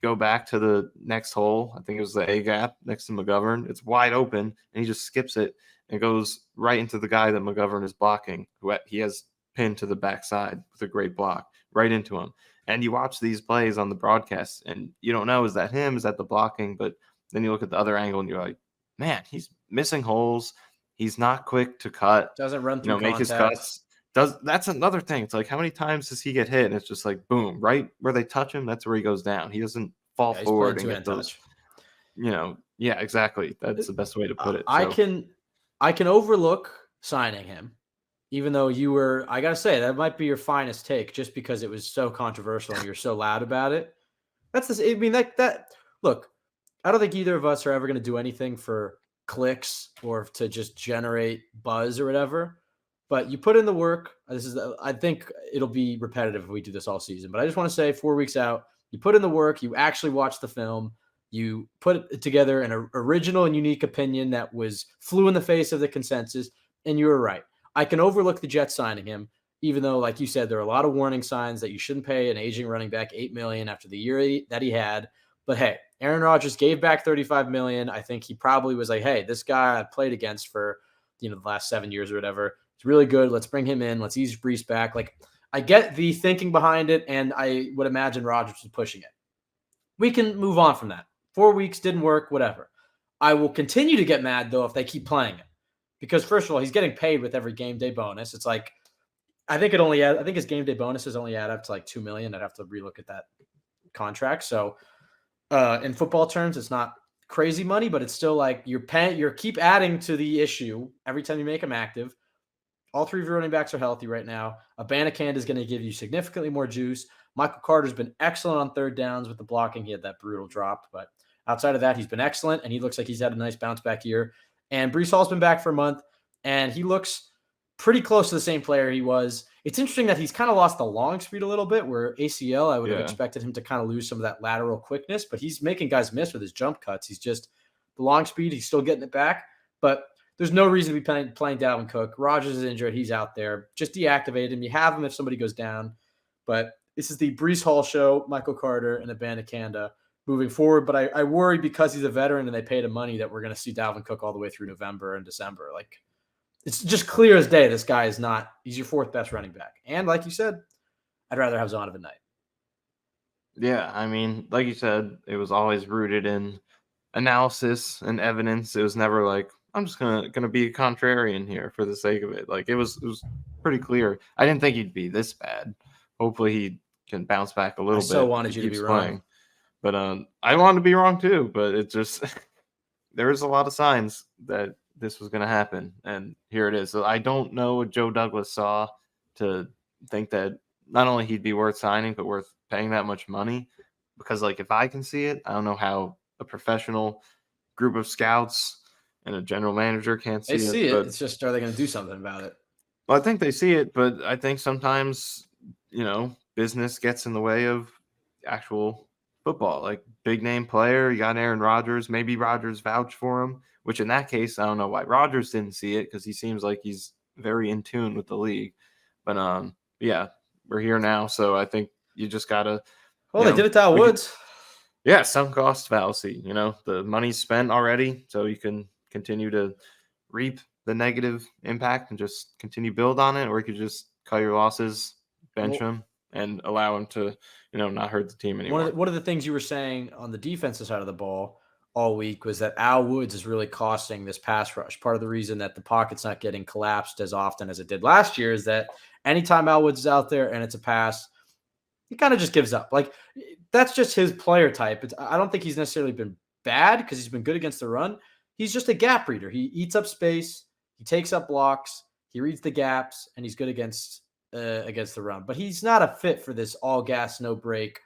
go back to the next hole. I think it was the A gap next to McGovern. It's wide open, and he just skips it and goes right into the guy that McGovern is blocking, who he has pinned to the backside with a great block, right into him. And you watch these plays on the broadcast, and you don't know, is that him? Is that the blocking? But then you look at the other angle, and you're like, man, he's missing holes. He's not quick to cut. Doesn't run through make his cuts. That's another thing. It's like, how many times does he get hit? And it's just like, boom, right where they touch him, that's where he goes down. He doesn't fall forward and get those. Yeah, exactly. That's the best way to put it. I can overlook signing him, even though I gotta say, that might be your finest take, just because it was so controversial and you're so loud about it. Look, I don't think either of us are ever going to do anything for clicks or to just generate buzz or whatever. But you put in the work. I think it'll be repetitive if we do this all season. But I just want to say, 4 weeks out, you put in the work. You actually watch the film. You put together an original and unique opinion that flew in the face of the consensus, and you were right. I can overlook the Jets signing him, even though, like you said, there are a lot of warning signs that you shouldn't pay an aging running back $8 million after the year that he had. But hey, Aaron Rodgers gave back $35 million. I think he probably was like, hey, this guy I played against for the last 7 years or whatever, he's really good. Let's bring him in. Let's ease Breece back. Like, I get the thinking behind it, and I would imagine Rodgers was pushing it. We can move on from that. 4 weeks didn't work, whatever. I will continue to get mad, though, if they keep playing it. Because, first of all, he's getting paid with every game day bonus. It's like, I think his game day bonuses only add up to like $2 million. I'd have to relook at that contract. So, in football terms, it's not crazy money, but it's still like you're keep adding to the issue every time you make him active. All 3 of your running backs are healthy right now. Abanikanda is going to give you significantly more juice. Michael Carter's been excellent on third downs with the blocking. He had that brutal drop, but outside of that, he's been excellent, and he looks like he's had a nice bounce back year. And Breece Hall's been back for a month, and he looks pretty close to the same player he was. It's interesting that he's kind of lost the long speed a little bit, where ACL, I would have expected him to kind of lose some of that lateral quickness, but he's making guys miss with his jump cuts. He's just the long speed. He's still getting it back, but there's no reason to be playing Dalvin Cook. Rodgers is injured. He's out there. Just deactivate him. You have him if somebody goes down, but this is the Breece Hall show, Michael Carter and Abanikanda. moving forward. But I worry because he's a veteran and they paid him money that we're going to see Dalvin Cook all the way through November and December. Like, it's just clear as day. This guy is not. He's your fourth best running back, and like you said, I'd rather have Zonovan Knight. Yeah, I mean, like you said, it was always rooted in analysis and evidence. It was never like, I'm just gonna be a contrarian here for the sake of it. Like it was pretty clear. I didn't think he'd be this bad. Hopefully he can bounce back a little bit. So wanted you to be wrong. But I wanted to be wrong too, but it just there was a lot of signs that this was gonna happen, and here it is. So I don't know what Joe Douglas saw to think that not only he'd be worth signing, but worth paying that much money. Because like if I can see it, I don't know how a professional group of scouts and a general manager can't see it. They see it. It's just, are they going to do something about it? Well, I think they see it, but I think sometimes, business gets in the way of actual football. Like big name player, you got Aaron Rodgers. Maybe Rodgers vouched for him, which in that case, I don't know why Rodgers didn't see it because he seems like he's very in tune with the league. But yeah, we're here now, so I think you just gotta. Well, they did it to Al Woods. Yeah, sunk cost fallacy. The money's spent already, so you can continue to reap the negative impact and just continue build on it, or you could just cut your losses, bench him, and allow him to, not hurt the team anymore. One of the things you were saying on the defensive side of the ball all week was that Al Woods is really costing this pass rush. Part of the reason that the pocket's not getting collapsed as often as it did last year is that anytime Al Woods is out there and it's a pass, he kind of just gives up. Like, that's just his player type. I don't think he's necessarily been bad because he's been good against the run. He's just a gap reader. He eats up space. He takes up blocks. He reads the gaps, and he's good against the run. But he's not a fit for this all gas, no break,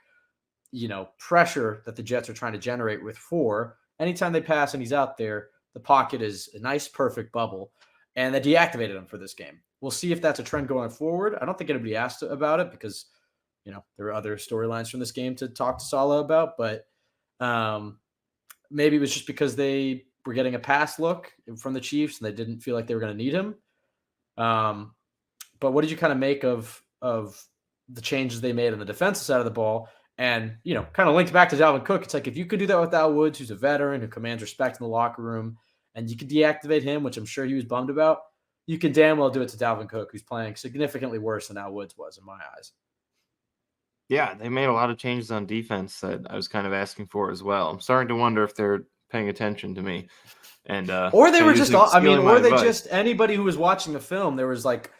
pressure that the Jets are trying to generate with 4. Anytime they pass and he's out there, the pocket is a nice, perfect bubble. And they deactivated him for this game. We'll see if that's a trend going forward. I don't think anybody asked about it because there are other storylines from this game to talk to Saleh about, but maybe it was just because they were getting a pass look from the Chiefs and they didn't feel like they were going to need him. But what did you kind of make of the changes they made on the defensive side of the ball? And, kind of linked back to Dalvin Cook. It's like, if you could do that with Al Woods, who's a veteran, who commands respect in the locker room, and you could deactivate him, which I'm sure he was bummed about, you can damn well do it to Dalvin Cook, who's playing significantly worse than Al Woods was in my eyes. Yeah, they made a lot of changes on defense that I was kind of asking for as well. I'm starting to wonder if they're paying attention to me. And or they were just, just anybody who was watching the film, there was like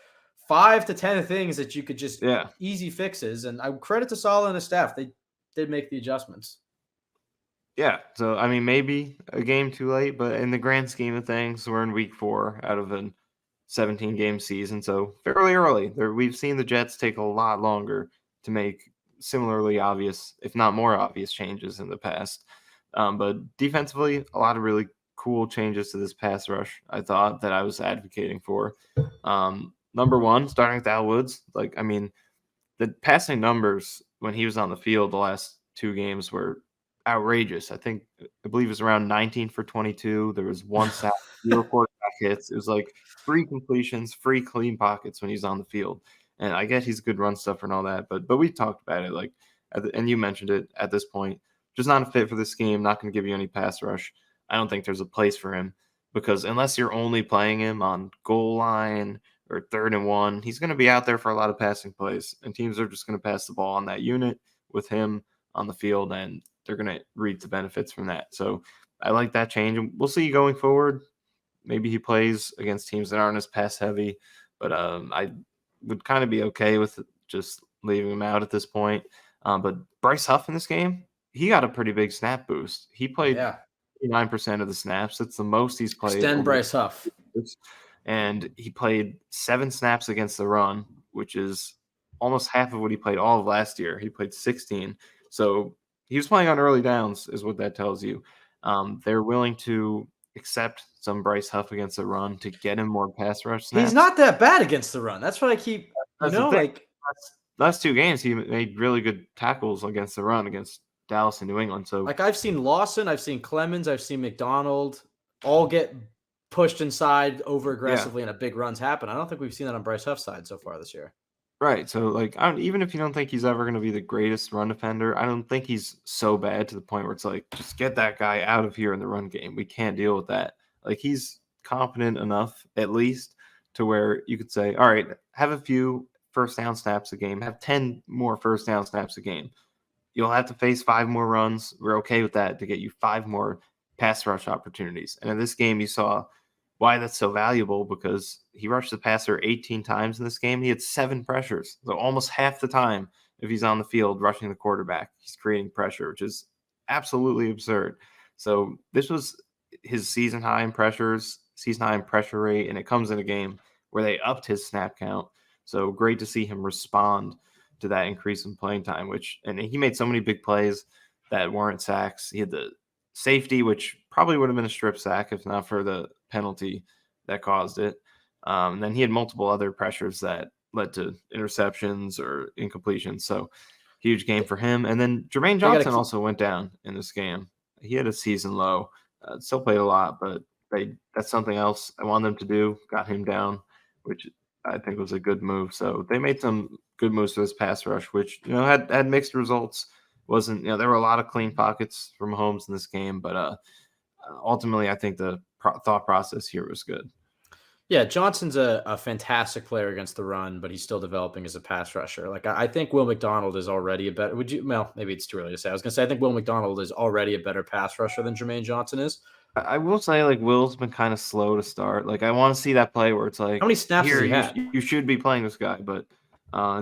5 to 10 things that you could just easy fixes. And I credit to Saleh and his staff. They did make the adjustments. Yeah. So, I mean, maybe a game too late, but in the grand scheme of things, we're in week 4 out of a 17-game season. So fairly early. We've seen the Jets take a lot longer to make similarly obvious, if not more obvious, changes in the past. But defensively, a lot of really cool changes to this pass rush, I thought, that I was advocating for. Number one, starting with Al Woods. The passing numbers when he was on the field the last 2 games were outrageous. I believe it was around 19 for 22. There was 1 sack, 0 quarterback hits. It was like 3 completions, 3 clean pockets when he's on the field. And I get he's a good run stuffer and all that, but we talked about it, and you mentioned it at this point. Just not a fit for this scheme, not going to give you any pass rush. I don't think there's a place for him because unless you're only playing him on goal line or 3rd and 1, he's going to be out there for a lot of passing plays, and teams are just going to pass the ball on that unit with him on the field, and they're going to reap the benefits from that. So I like that change, and we'll see going forward. Maybe he plays against teams that aren't as pass heavy, but I would kind of be okay with just leaving him out at this point. But Bryce Huff in this game, he got a pretty big snap boost. He played 9% of the snaps. That's the most he's played. Extend Bryce Huff. And he played 7 snaps against the run, which is almost half of what he played all of last year. He played 16. So he was playing on early downs is what that tells you. They're willing to accept some Bryce Huff against the run to get him more pass rush snaps. He's not that bad against the run. That's what I keep, last 2 games, he made really good tackles against the run against Dallas and New England. So I've seen Lawson, I've seen Clemens, I've seen McDonald all get pushed inside over aggressively and a big runs happen. I don't think we've seen that on Bryce Huff's side so far this year. Right. So, like, even if you don't think he's ever going to be the greatest run defender, I don't think he's so bad to the point where it's like, just get that guy out of here in the run game. We can't deal with that. Like, he's competent enough, at least, to where you could say, all right, have a few first down snaps a game, have 10 more first down snaps a game. You'll have to face 5 more runs. We're okay with that to get you 5 more pass rush opportunities. And in this game, you saw why that's so valuable because he rushed the passer 18 times in this game. He had 7 pressures. So almost half the time, if he's on the field rushing the quarterback, he's creating pressure, which is absolutely absurd. So this was his season high in pressures, season high in pressure rate, and it comes in a game where they upped his snap count. So great to see him respond to that increase in playing time, and he made so many big plays that weren't sacks. He had the safety, which probably would have been a strip sack if not for the penalty that caused it. And then he had multiple other pressures that led to interceptions or incompletions. So huge game for him. And then Jermaine Johnson also went down in this game. He had a season low. Still played a lot, but that's something else I wanted them to do. Got him down, which I think was a good move. So they made some good moves for this pass rush, which had mixed results. Wasn't there were a lot of clean pockets from Mahomes in this game, but ultimately I think the thought process here was good. Yeah, Johnson's a fantastic player against the run, but he's still developing as a pass rusher. Like I think Will McDonald is already a better. Well, maybe it's too early to say. I was going to say I think Will McDonald is already a better pass rusher than Jermaine Johnson is. I will say, like, Will's been kind of slow to start. Like, I want to see that play where it's like, how many snaps here, has he had? You should be playing this guy, but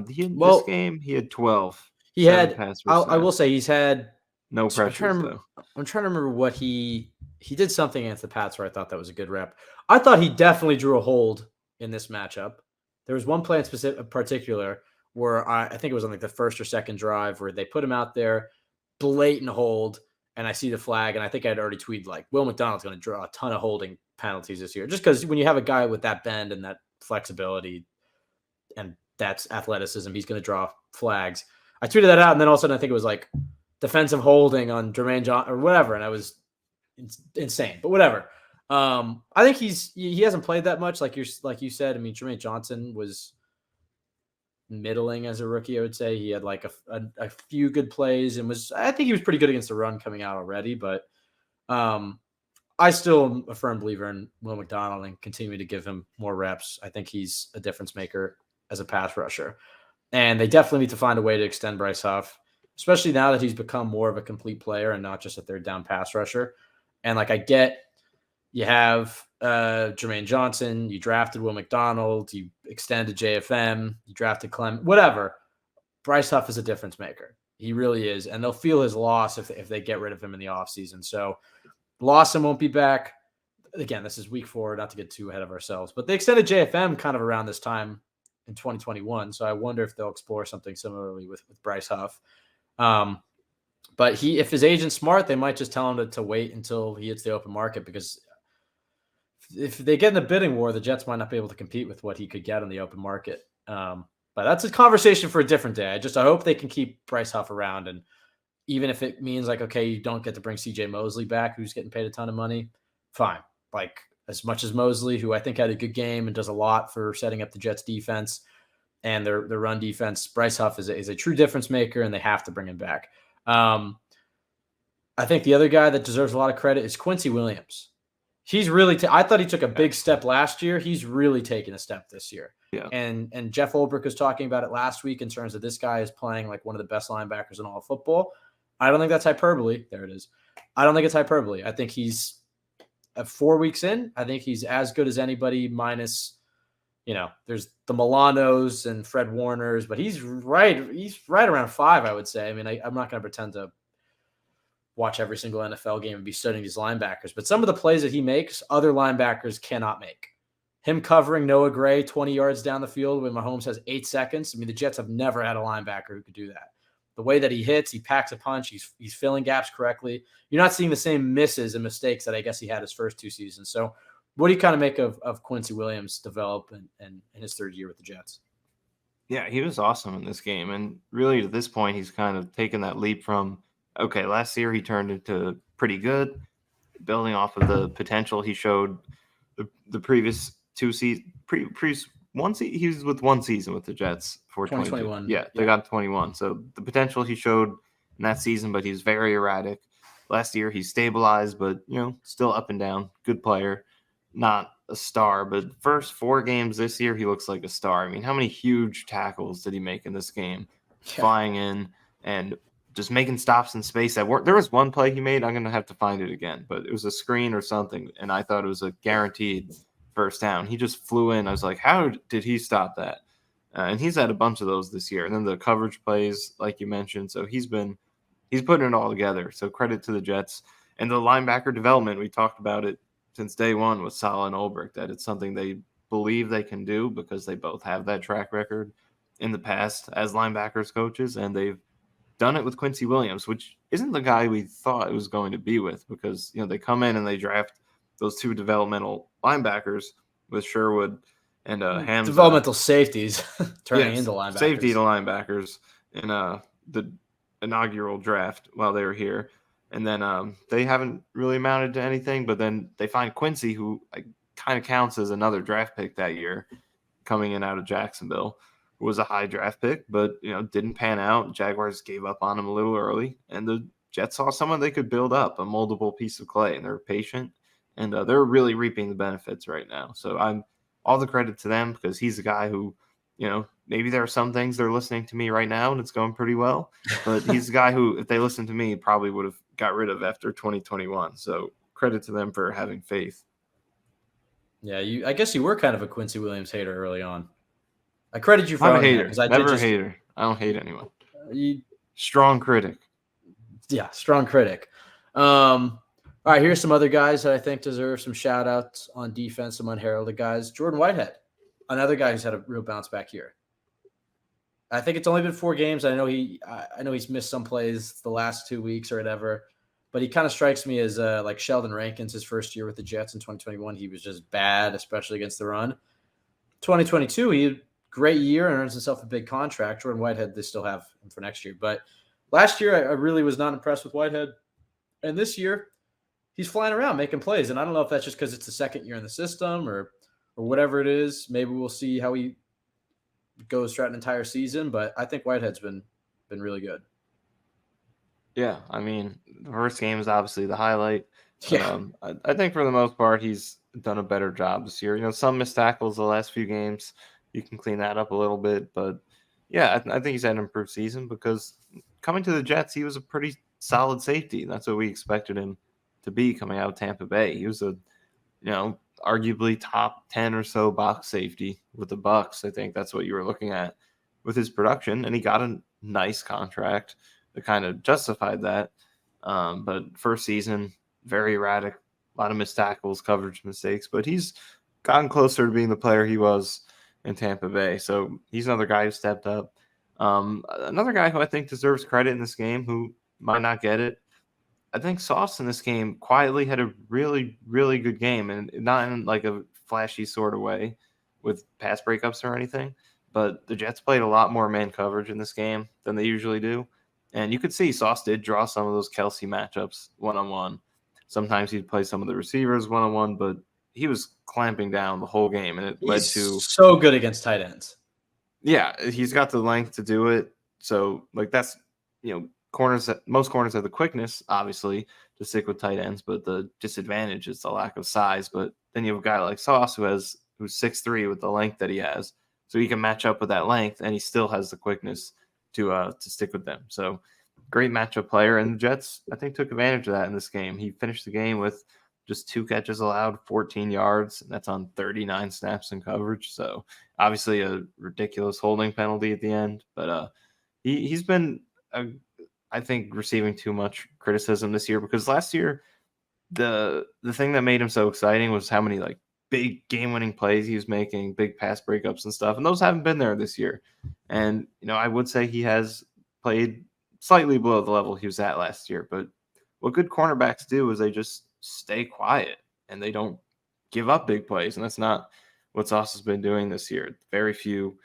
this game he had 12. He had. I will say he's had no pressures though. I'm trying to remember what he did something against the Pats where I thought that was a good rep. I thought he definitely drew a hold in this matchup. There was one play in particular where I think it was on like the first or second drive where they put him out there, blatant hold, and I see the flag, and I think I'd already tweeted like Will McDonald's going to draw a ton of holding penalties this year, just because when you have a guy with that bend and that flexibility and that's athleticism, he's going to draw flags. I tweeted that out, and then all of a sudden I think it was like defensive holding on Jermaine Johnson or whatever, and I was insane, but whatever. I think he hasn't played that much, like you said. I mean, Jermaine Johnson was middling as a rookie. I would say he had like a few good plays and I think he was pretty good against the run coming out already. But I still am a firm believer in Will McDonald and continue to give him more reps. I think he's a difference maker as a pass rusher, and they definitely need to find a way to extend Bryce Huff, especially now that he's become more of a complete player and not just a third down pass rusher. And like I get, you have Jermaine Johnson, you drafted Will McDonald, you extended JFM, you drafted Clem, whatever. Bryce Huff is a difference maker. He really is. And they'll feel his loss if they get rid of him in the offseason. So Lawson won't be back. Again, this is week 4, not to get too ahead of ourselves. But they extended JFM kind of around this time in 2021. So I wonder if they'll explore something similarly with Bryce Huff. But if his agent's smart, they might just tell him to wait until he hits the open market, because if they get in the bidding war, the Jets might not be able to compete with what he could get on the open market. But that's a conversation for a different day. I hope they can keep Bryce Huff around. And even if it means like, okay, you don't get to bring CJ Mosley back, who's getting paid a ton of money, fine. Like as much as Mosley, who I think had a good game and does a lot for setting up the Jets defense and their run defense, Bryce Huff is a true difference maker, and they have to bring him back. I think the other guy that deserves a lot of credit is Quincy Williams. He's really I thought he took a big step last year. He's really taken a step this year. Yeah. And Jeff Ulbrich was talking about it last week in terms of this guy is playing like one of the best linebackers in all of football. I don't think that's hyperbole. There it is. I don't think it's hyperbole. I think he's 4 weeks in. I think he's as good as anybody minus, there's the Milanos and Fred Warners, but he's right around 5, I would say. I mean, I'm not going to pretend to watch every single NFL game and be studying these linebackers, but some of the plays that he makes, other linebackers cannot make. Him covering Noah Gray 20 yards down the field when Mahomes has 8 seconds. I mean, the Jets have never had a linebacker who could do that. The way that he hits, he packs a punch, he's filling gaps correctly. You're not seeing the same misses and mistakes that I guess he had his first 2 seasons. So what do you kind of make of Quincy Williams develop in his 3rd year with the Jets? Yeah, he was awesome in this game. And really, at this point, he's kind of taken that leap from, okay, last year he turned into pretty good, building off of the potential he showed the previous 2 seasons, he was with one season with the Jets for 2021. Yeah, they got 21. So the potential he showed in that season, but he's very erratic. Last year he stabilized, but still up and down. Good player, not a star. But first 4 games this year, he looks like a star. I mean, how many huge tackles did he make in this game? Yeah. Flying in and just making stops in space that weren't. There was one play he made. I'm gonna have to find it again, but it was a screen or something, and I thought it was a guaranteed first down. He just flew in. I was like, how did he stop that? And he's had a bunch of those this year. And then the coverage plays, like you mentioned. So he's putting it all together. So credit to the Jets. And the linebacker development, we talked about it since day one with Saleh and Ulbrich, that it's something they believe they can do because they both have that track record in the past as linebackers coaches. And they've done it with Quincy Williams, which isn't the guy we thought it was going to be with, because they come in and they draft those 2 developmental linebackers with Sherwood and Hamza. Developmental safeties turning into linebackers. Safety to linebackers in the inaugural draft while they were here. And then they haven't really amounted to anything, but then they find Quincy, who kind of counts as another draft pick that year, coming in out of Jacksonville. Was a high draft pick, but didn't pan out. Jaguars gave up on him a little early, and the Jets saw someone they could build up, a moldable piece of clay, and they're patient, and they're really reaping the benefits right now. So I'm all the credit to them, because he's a guy who, maybe there are some things they're listening to me right now and it's going pretty well, but he's a guy who, if they listened to me, probably would have got rid of after 2021. So credit to them for having faith. Yeah, I guess you were kind of a Quincy Williams hater early on. I credit you for I'm a hater. Never a hater. I don't hate anyone. Strong critic. Yeah, strong critic. All right, here's some other guys that I think deserve some shout outs on defense, some unheralded guys. Jordan Whitehead, another guy who's had a real bounce back here. I think it's only been 4 games. I know he's missed some plays the last 2 weeks or whatever, but he kind of strikes me as like Sheldon Rankins his first year with the Jets in 2021. He was just bad, especially against the run. 2022, he had great year and earns himself a big contract. Jordan Whitehead, they still have him for next year. But last year, I really was not impressed with Whitehead. And this year, he's flying around making plays. And I don't know if that's just because it's the second year in the system or whatever it is. Maybe we'll see how he goes throughout an entire season. But I think Whitehead's been really good. Yeah, I mean, the first game is obviously the highlight. Yeah. I think for the most part, he's done a better job this year. Some missed tackles the last few games. You can clean that up a little bit. But, yeah, I think he's had an improved season, because coming to the Jets, he was a pretty solid safety. That's what we expected him to be coming out of Tampa Bay. He was a, arguably top 10 or so box safety with the Bucs. I think that's what you were looking at with his production. And he got a nice contract that kind of justified that. But first season, very erratic, a lot of missed tackles, coverage mistakes. But he's gotten closer to being the player he was in Tampa Bay. So he's another guy who stepped up. Another guy who I think deserves credit in this game, who might not get it. I think Sauce in this game quietly had a really, really good game, and not in like a flashy sort of way with pass breakups or anything. But the Jets played a lot more man coverage in this game than they usually do. And you could see Sauce did draw some of those Kelsey matchups one-on-one. Sometimes he'd play some of the receivers one-on-one, but he was clamping down the whole game, and it led to so good against tight ends. Yeah, he's got the length to do it. So, that's most corners have the quickness, obviously, to stick with tight ends, but the disadvantage is the lack of size. But then you have a guy like Sauce who's 6'3" with the length that he has, so he can match up with that length, and he still has the quickness to stick with them. So, great matchup player, and the Jets, I think, took advantage of that in this game. He finished the game with just 2 catches allowed, 14 yards, and that's on 39 snaps in coverage. So obviously a ridiculous holding penalty at the end, but he's been, I think, receiving too much criticism this year, because last year the thing that made him so exciting was how many big game-winning plays he was making, big pass breakups and stuff, and those haven't been there this year. And I would say he has played slightly below the level he was at last year, but what good cornerbacks do is they just stay quiet and they don't give up big plays. And that's not what Sauce has been doing this year. Very few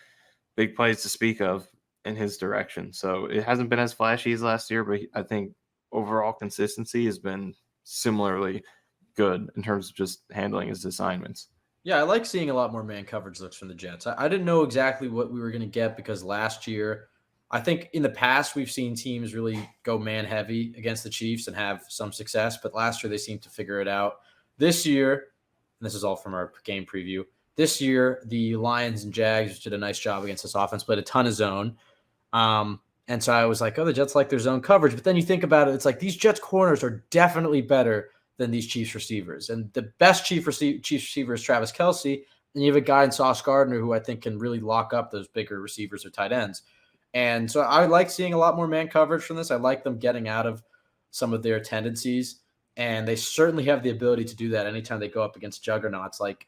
big plays to speak of in his direction. So it hasn't been as flashy as last year, but I think overall consistency has been similarly good in terms of just handling his assignments. Yeah, I like seeing a lot more man coverage looks from the Jets. I didn't know exactly what we were going to get because last year, I think in the past, we've seen teams really go man heavy against the Chiefs and have some success, but last year they seemed to figure it out. This year, and this is all from our game preview, this year, the Lions and Jags did a nice job against this offense, played a ton of zone. And so I was like, oh, the Jets like their zone coverage. But then you think about it, it's like these Jets corners are definitely better than these Chiefs receivers. And the best Chiefs receiver is Travis Kelce. And you have a guy in Sauce Gardner who I think can really lock up those bigger receivers or tight ends. And so I like seeing a lot more man coverage from this. I like them getting out of some of their tendencies. And they certainly have the ability to do that anytime they go up against juggernauts like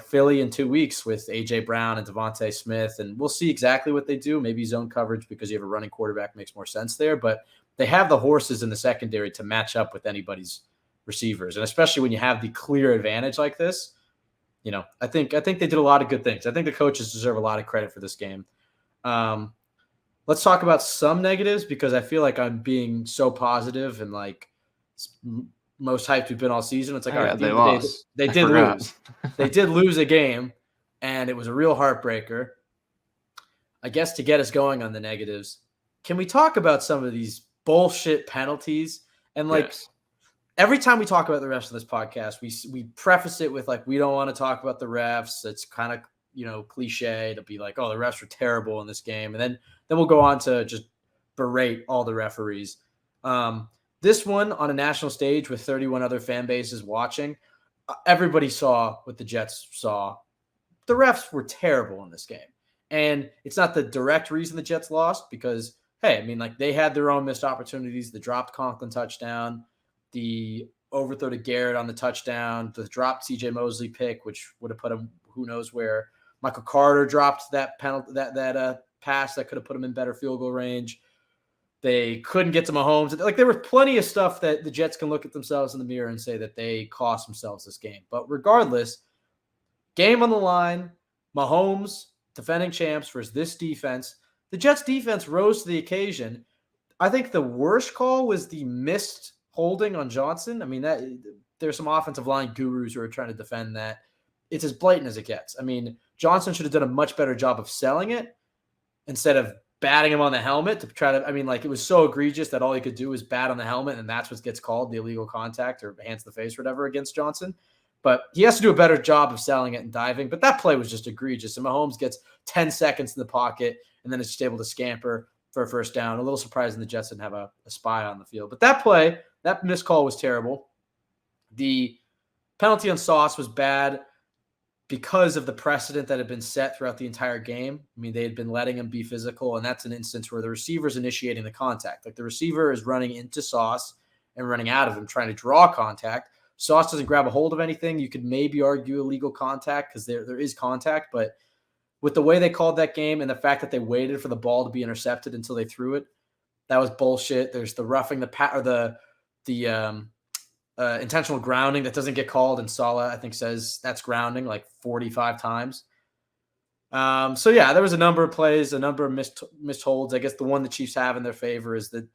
Philly in 2 weeks with A.J. Brown and Devontae Smith. And we'll see exactly what they do. Maybe zone coverage because you have a running quarterback makes more sense there. But they have the horses in the secondary to match up with anybody's receivers. And especially when you have the clear advantage like this, I think they did a lot of good things. I think the coaches deserve a lot of credit for this game. Let's talk about some negatives because I feel like I'm being so positive and like most hyped we've been all season. It's like, all right, they lost. They did lose. They did lose a game, and it was a real heartbreaker. I guess to get us going on the negatives, can we talk about some of these bullshit penalties? And Yes. every time we talk about the refs of this podcast, we preface it with like we don't want to talk about the refs. It's kind of cliche to be like, oh, the refs were terrible in this game, and then we'll go on to just berate all the referees. This one on a national stage with 31 other fan bases watching, everybody saw what the Jets saw. The refs were terrible in this game. And it's not the direct reason the Jets lost because, hey, I mean, like they had their own missed opportunities. The dropped Conklin touchdown, the overthrow to Garrett on the touchdown, the dropped C.J. Mosley pick, which would have put him who knows where. Michael Carter dropped that penalty, that pass that could have put him in better field goal range. They couldn't get to Mahomes. Like there was plenty of stuff that the Jets can look at themselves in the mirror and say that they cost themselves this game. But regardless, game on the line, Mahomes, defending champs versus this defense. The Jets defense rose to the occasion. I think the worst call was the missed holding on Johnson. I mean, there's some offensive line gurus who are trying to defend that. It's as blatant as it gets. I mean, Johnson should have done a much better job of selling it instead of batting him on the helmet to try to, I mean, like it was so egregious that all he could do was bat on the helmet and that's what gets called the illegal contact or hands to the face or whatever against Johnson. But he has to do a better job of selling it and diving. But that play was just egregious. And Mahomes gets 10 seconds in the pocket and then is just able to scamper for a first down. A little surprising the Jets didn't have a spy on the field. But that play, that missed call was terrible. The penalty on Sauce was bad because of the precedent that had been set throughout the entire game. I mean, they had been letting him be physical, and that's an instance where the receiver's initiating the contact. Like the receiver is running into Sauce and running out of him, trying to draw contact. Sauce doesn't grab a hold of anything. You could maybe argue illegal contact because there is contact, but with the way they called that game and the fact that they waited for the ball to be intercepted until they threw it, that was bullshit. There's the roughing the intentional grounding that doesn't get called, and Saleh, I think, says that's grounding like 45 times. So yeah, there was a number of plays, a number of missed holds. I guess the one the Chiefs have in their favor is that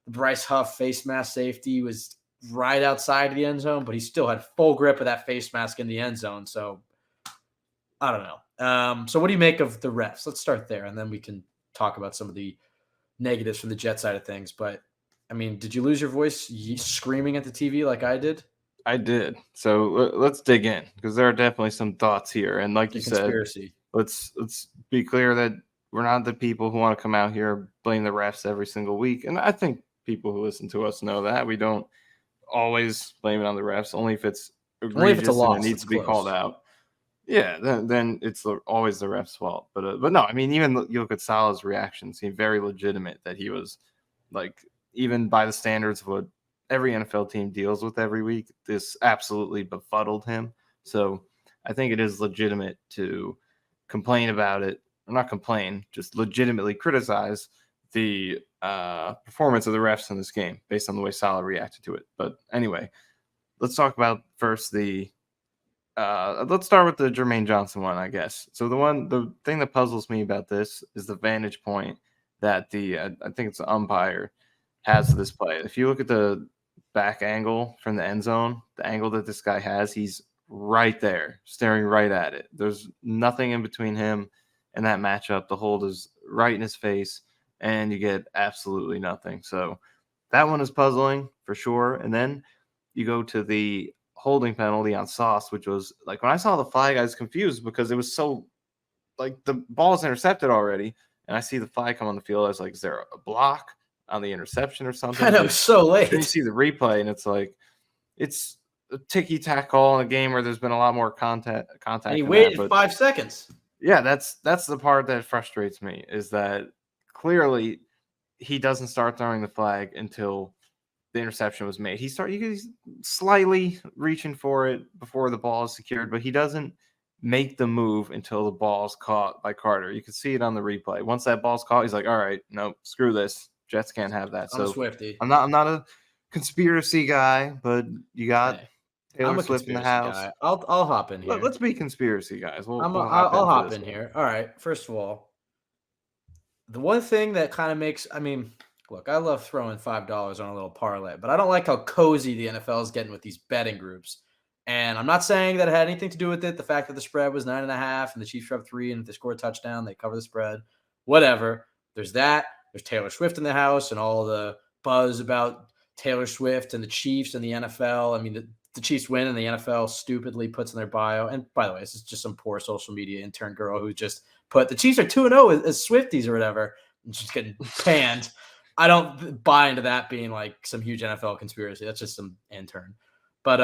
the Bryce Huff face mask safety was right outside the end zone, but he still had full grip of that face mask in the end zone. So I don't know. So what do you make of the refs? Let's start there, and then we can talk about some of the negatives from the Jet side of things. But I mean, did you lose your voice screaming at the TV like I did? I did. So let's dig in because there are definitely some thoughts here. And like you said, let's be clear that we're not the people who want to come out here blame the refs every single week. And I think people who listen to us know that we don't always blame it on the refs, only if it's egregious and it needs to be called out. Yeah, then it's always the ref's fault. But no, I mean, even you look at Saleh's reaction, seemed very legitimate that he was like, even by the standards of what every NFL team deals with every week, this absolutely befuddled him. So I think it is legitimate to complain about it, or not complain, just legitimately criticize the performance of the refs in this game based on the way Saleh reacted to it. But anyway, let's talk about first let's start with the Jermaine Johnson one, I guess. So the thing that puzzles me about this is the vantage point that I think it's the umpire has to this play. If you look at the back angle from the end zone, the angle that this guy has, he's right there, staring right at it. There's nothing in between him and that matchup. The hold is right in his face, and you get absolutely nothing. So that one is puzzling for sure. And then you go to the holding penalty on Sauce, which was like when I saw the flag, I was confused because it was so like the ball is intercepted already, and I see the flag come on the field. I was like, is there a block on the interception or something? I know, But so late. then you see the replay, and it's like it's a ticky-tack call in a game where there's been a lot more contact. And he waited 5 seconds. Yeah, that's the part that frustrates me is that clearly he doesn't start throwing the flag until the interception was made. He's slightly reaching for it before the ball is secured, but he doesn't make the move until the ball's caught by Carter. You can see it on the replay. Once that ball's caught, he's like, all right, no, screw this. Jets can't have that. I'm a So Swiftie. I'm not a conspiracy guy, but you got Taylor Swift in the house. Guy. I'll hop in here. Let's be conspiracy guys. I'll hop in here. All right. First of all, the one thing that kind of makes, I mean, look, I love throwing $5 on a little parlay, but I don't like how cozy the NFL is getting with these betting groups. And I'm not saying that it had anything to do with it. The fact that the spread was 9.5 and the Chiefs were up 3, and if they score a touchdown, they cover the spread. Whatever. There's that. There's Taylor Swift in the house and all the buzz about Taylor Swift and the Chiefs and the NFL. I mean, the Chiefs win and the NFL stupidly puts in their bio. And by the way, this is just some poor social media intern girl who just put the Chiefs are 2-0 as Swifties or whatever. And she's getting panned. I don't buy into that being like some huge NFL conspiracy. That's just some intern. But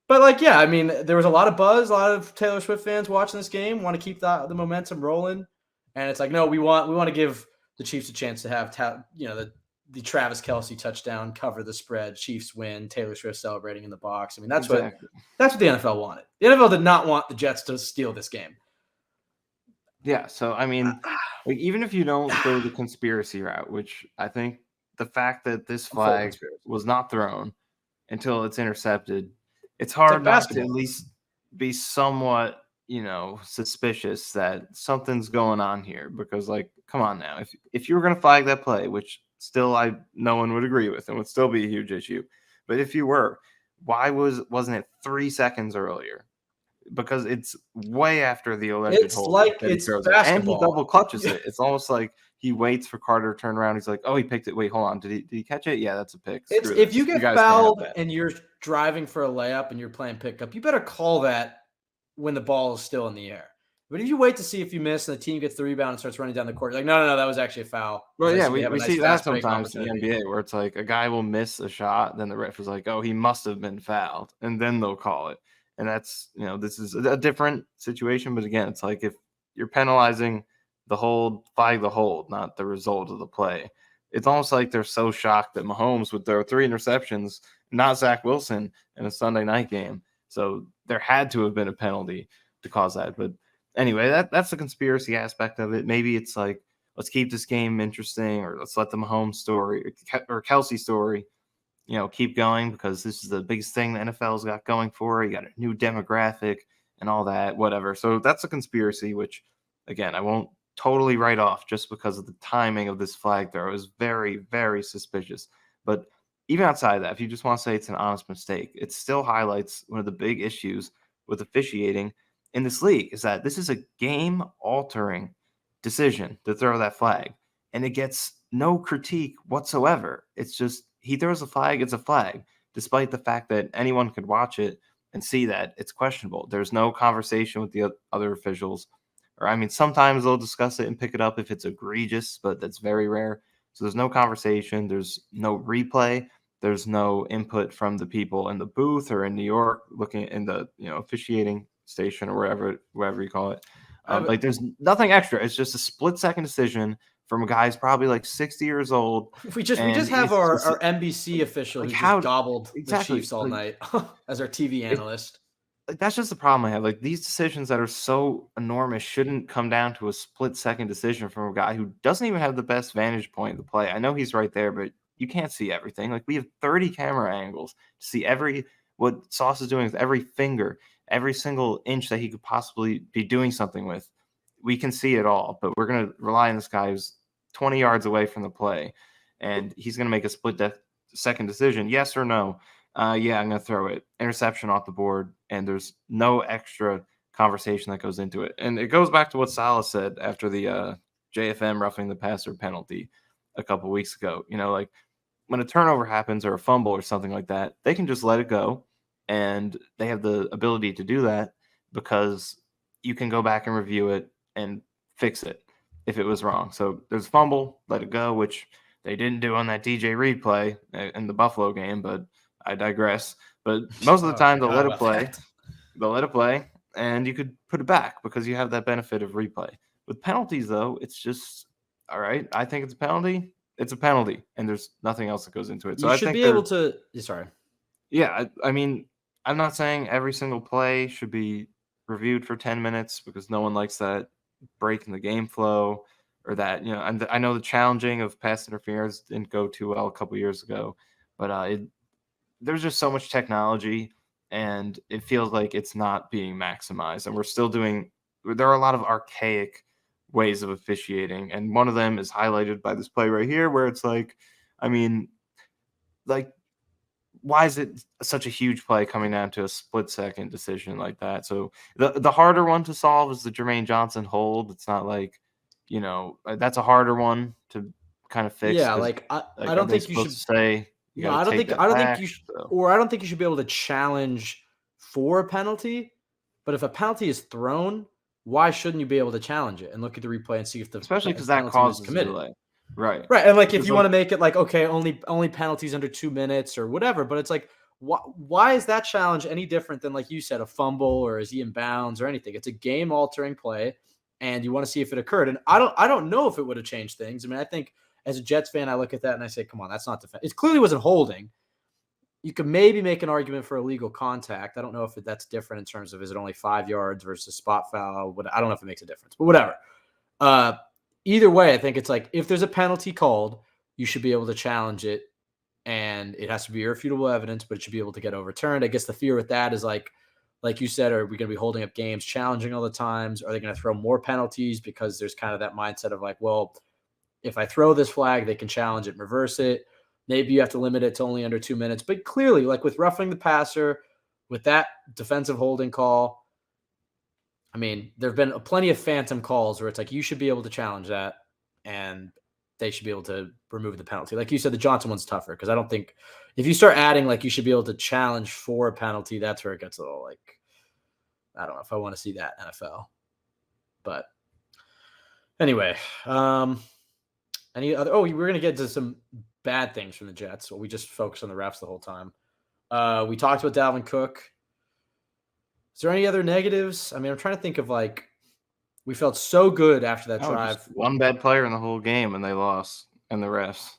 like, yeah, I mean, there was a lot of buzz, a lot of Taylor Swift fans watching this game, want to keep the momentum rolling. And it's like, no, we want to give the Chiefs a chance to have, the Travis Kelce touchdown, cover the spread, Chiefs win, Taylor Swift celebrating in the box. I mean, that's what the NFL wanted. The NFL did not want the Jets to steal this game. Yeah, so I mean, like, even if you don't go the conspiracy route, which I think the fact that this flag was not thrown until it's intercepted, it's hard not to at least be somewhat, suspicious that something's going on here. Because, like, come on now, if you were going to flag that play, which still no one would agree with and would still be a huge issue, but if you were, why wasn't it 3 seconds earlier? Because it's way after the alleged hold. It's basketball. And he double clutches it. It's almost like he waits for Carter to turn around. He's like, oh, he picked it. Wait, hold on. Did he catch it? Yeah, that's a pick. If you get fouled and you're driving for a layup and you're playing pickup, you better call that when the ball is still in the air. But if you wait to see if you miss and the team gets the rebound and starts running down the court, you're like, no, that was actually a foul. Well, yeah, we see that sometimes in the NBA where it's like a guy will miss a shot, then the ref is like, oh, he must have been fouled, and then they'll call it. And that's, this is a different situation. But again, it's like if you're penalizing the hold, flag the hold, not the result of the play. It's almost like they're so shocked that Mahomes would throw 3 interceptions, not Zack Wilson, in a Sunday night game. So there had to have been a penalty to cause that. But anyway, that's the conspiracy aspect of it. Maybe it's like, let's keep this game interesting, or let's let the Mahomes story or Kelce story keep going, because this is the biggest thing the NFL's got going for. You got a new demographic and all that, whatever. So that's a conspiracy, which, again, I won't totally write off just because of the timing of this flag throw. It was very, very suspicious. But even outside of that, if you just want to say it's an honest mistake, it still highlights one of the big issues with officiating in this league, is that this is a game-altering decision to throw that flag, and it gets no critique whatsoever. It's just, he throws a flag, it's a flag, despite the fact that anyone could watch it and see that it's questionable. There's no conversation with the other officials. Or, I mean, sometimes they'll discuss it and pick it up if it's egregious, but that's very rare. So there's no conversation. There's no replay. There's no input from the people in the booth or in New York looking in the officiating station or wherever you call it. Like, there's nothing extra. It's just a split-second decision from a guy who's probably like 60 years old. If we just have our NBC official who just gobbled the Chiefs all night as our TV analyst. Like, that's just the problem I have. Like, these decisions that are so enormous shouldn't come down to a split-second decision from a guy who doesn't even have the best vantage point of the play. I know he's right there, but you can't see everything. Like, we have 30 camera angles to see what Sauce is doing with every finger, every single inch that he could possibly be doing something with. We can see it all, but we're going to rely on this guy who's 20 yards away from the play, and he's going to make a split-second decision, yes or no. Yeah, I'm going to throw it. Interception off the board, and there's no extra conversation that goes into it. And it goes back to what Salah said after the JFM roughing the passer penalty a couple weeks ago. Like when a turnover happens or a fumble or something like that, they can just let it go, and they have the ability to do that because you can go back and review it and fix it if it was wrong. So there's a fumble, let it go, which they didn't do on that DJ Reed play in the Buffalo game, but I digress. But most of the time, they'll let it play. They'll let it play, and you could put it back because you have that benefit of replay. With penalties, though, it's just all right. I think it's a penalty. It's a penalty, and there's nothing else that goes into it. So You I should think be able to. Sorry. Yeah, I mean, I'm not saying every single play should be reviewed for 10 minutes because no one likes that break in the game flow or that, and I know the challenging of pass interference didn't go too well a couple years ago, but there's just so much technology and it feels like it's not being maximized. And there are a lot of archaic ways of officiating. And one of them is highlighted by this play right here where it's like, I mean, like, why is it such a huge play coming down to a split-second decision like that? So the harder one to solve is the Jermaine Johnson hold. It's not like, that's a harder one to kind of fix Yeah, because, like I like, are don't they think you supposed should. to say you No, got to take that I don't think back? you should, So, or I don't think you should be able to challenge for a penalty. But if a penalty is thrown, why shouldn't you be able to challenge it and look at the replay and see if the especially because that penalty was causes a committed? delay, right? Right, and like if Because you want to make it like okay, only penalties under 2 minutes or whatever, but it's like why is that challenge any different than like you said a fumble or is he in bounds or anything? It's a game altering play, and you want to see if it occurred. And I don't know if it would have changed things. I mean, I think as a Jets fan, I look at that and I say, come on, that's not defense. It clearly wasn't holding. You could maybe make an argument for illegal contact. I don't know if that's different in terms of is it only 5 yards versus spot foul. I don't know if it makes a difference, but whatever. Uh, Either way, I think it's like if there's a penalty called, you should be able to challenge it, and it has to be irrefutable evidence, but it should be able to get overturned. I guess the fear with that is like you said, are we going to be holding up games, challenging all the times? Are they going to throw more penalties because there's kind of that mindset of like, well, if I throw this flag, they can challenge it and reverse it. Maybe you have to limit it to only under 2 minutes. But clearly, like with roughing the passer, with that defensive holding call, I mean, there have been plenty of phantom calls where it's like you should be able to challenge that and they should be able to remove the penalty. Like you said, the Johnson one's tougher because I don't think if you start adding like you should be able to challenge for a penalty, that's where it gets a little like, I don't know if I want to see that NFL. But anyway, any other? Oh, we're going to get to some bad things from the Jets. So we just focused on the refs the whole time. We talked about Dalvin Cook. Is there any other negatives? I mean, I'm trying to think of like, we felt so good after that drive. just one bad player in the whole game and they lost, and the refs.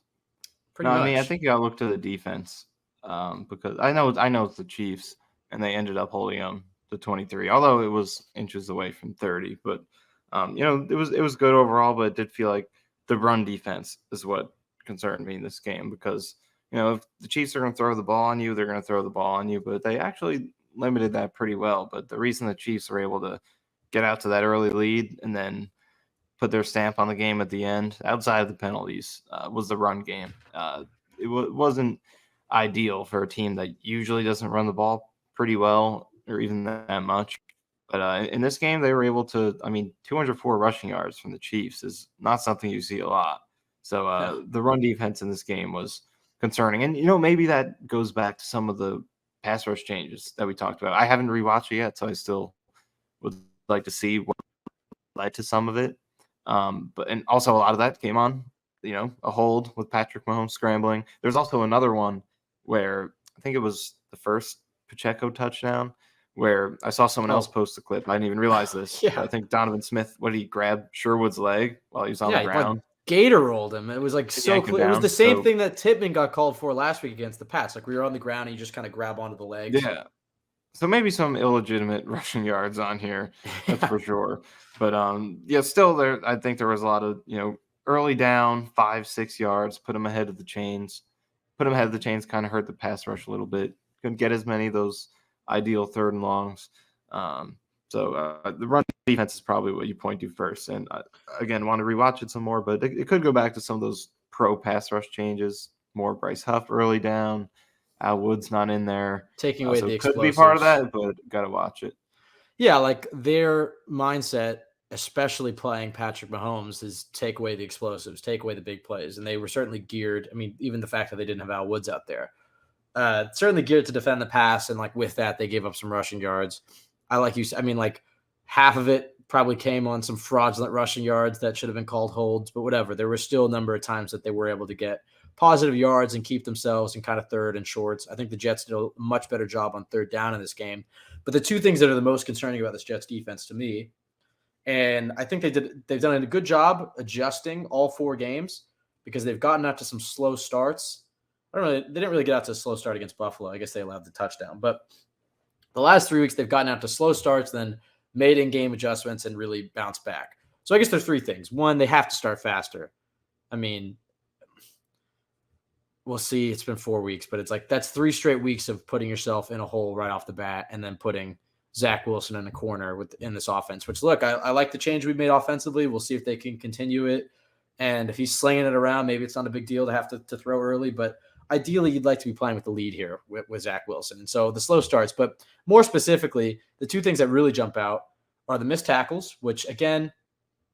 Pretty much. I mean, I think you got to look to the defense because I know it's the Chiefs, and they ended up holding them to 23, although it was inches away from 30. But it was good overall, but it did feel like the run defense is what concerned me in this game because if the Chiefs are going to throw the ball on you, they're going to throw the ball on you, but they actually limited that pretty well. But the reason the Chiefs were able to get out to that early lead and then put their stamp on the game at the end, outside of the penalties, was the run game. It wasn't ideal for a team that usually doesn't run the ball pretty well or even that much. But in this game, they were able to, 204 rushing yards from the Chiefs is not something you see a lot. So the run defense in this game was concerning. And, maybe that goes back to some of the pass rush changes that we talked about. I haven't rewatched it yet, so I still would like to see what led to some of it. And also a lot of that came on, a hold with Patrick Mahomes scrambling. There's also another one where I think it was the first Pacheco touchdown where I saw someone else post a clip. I didn't even realize this. Yeah. I think Donovan Smith, what did he grab Sherwood's leg while he was on the ground? Like Gator rolled him. It was like so clear. It was the same thing that Tippmann got called for last week against the Pats. Like we were on the ground and you just kind of grab onto the legs. Yeah. So maybe some illegitimate rushing yards on here. That's for sure. But still there. I think there was a lot of early down 5-6 yards, put them ahead of the chains. Kind of hurt the pass rush a little bit. Couldn't get as many of those ideal 3rd and longs. So the run defense is probably what you point to first. And again, want to rewatch it some more, but it could go back to some of those pro pass rush changes. More Bryce Huff early down, Al Wood's not in there. Taking away So the it could be part of explosives. that, but got to watch it. Yeah, like their mindset, especially playing Patrick Mahomes, is take away the explosives, take away the big plays. And they were certainly geared. I mean, even the fact that they didn't have Al Woods out there, certainly geared to defend the pass. And like with that, they gave up some rushing yards. I mean, like half of it probably came on some fraudulent rushing yards that should have been called holds, but whatever. There were still a number of times that they were able to get positive yards and keep themselves in kind of third and shorts. I think the Jets did a much better job on third down in this game. But the two things that are the most concerning about this Jets defense to me, and I think they've done a good job adjusting all 4 games because they've gotten out to some slow starts. They didn't really get out to a slow start against Buffalo. I guess they allowed the touchdown. But the last 3 weeks, they've gotten out to slow starts, then made in-game adjustments and really bounced back. So I guess there's 3 things. One, they have to start faster. I mean, we'll see. It's been 4 weeks, but it's like that's 3 straight weeks of putting yourself in a hole right off the bat and then putting Zack Wilson in the corner in this offense, which, look, I like the change we've made offensively. We'll see if they can continue it. And if he's slinging it around, maybe it's not a big deal to have to throw early, but ideally you'd like to be playing with the lead here with Zack Wilson. And so the slow starts, but more specifically, the 2 things that really jump out are the missed tackles, which again,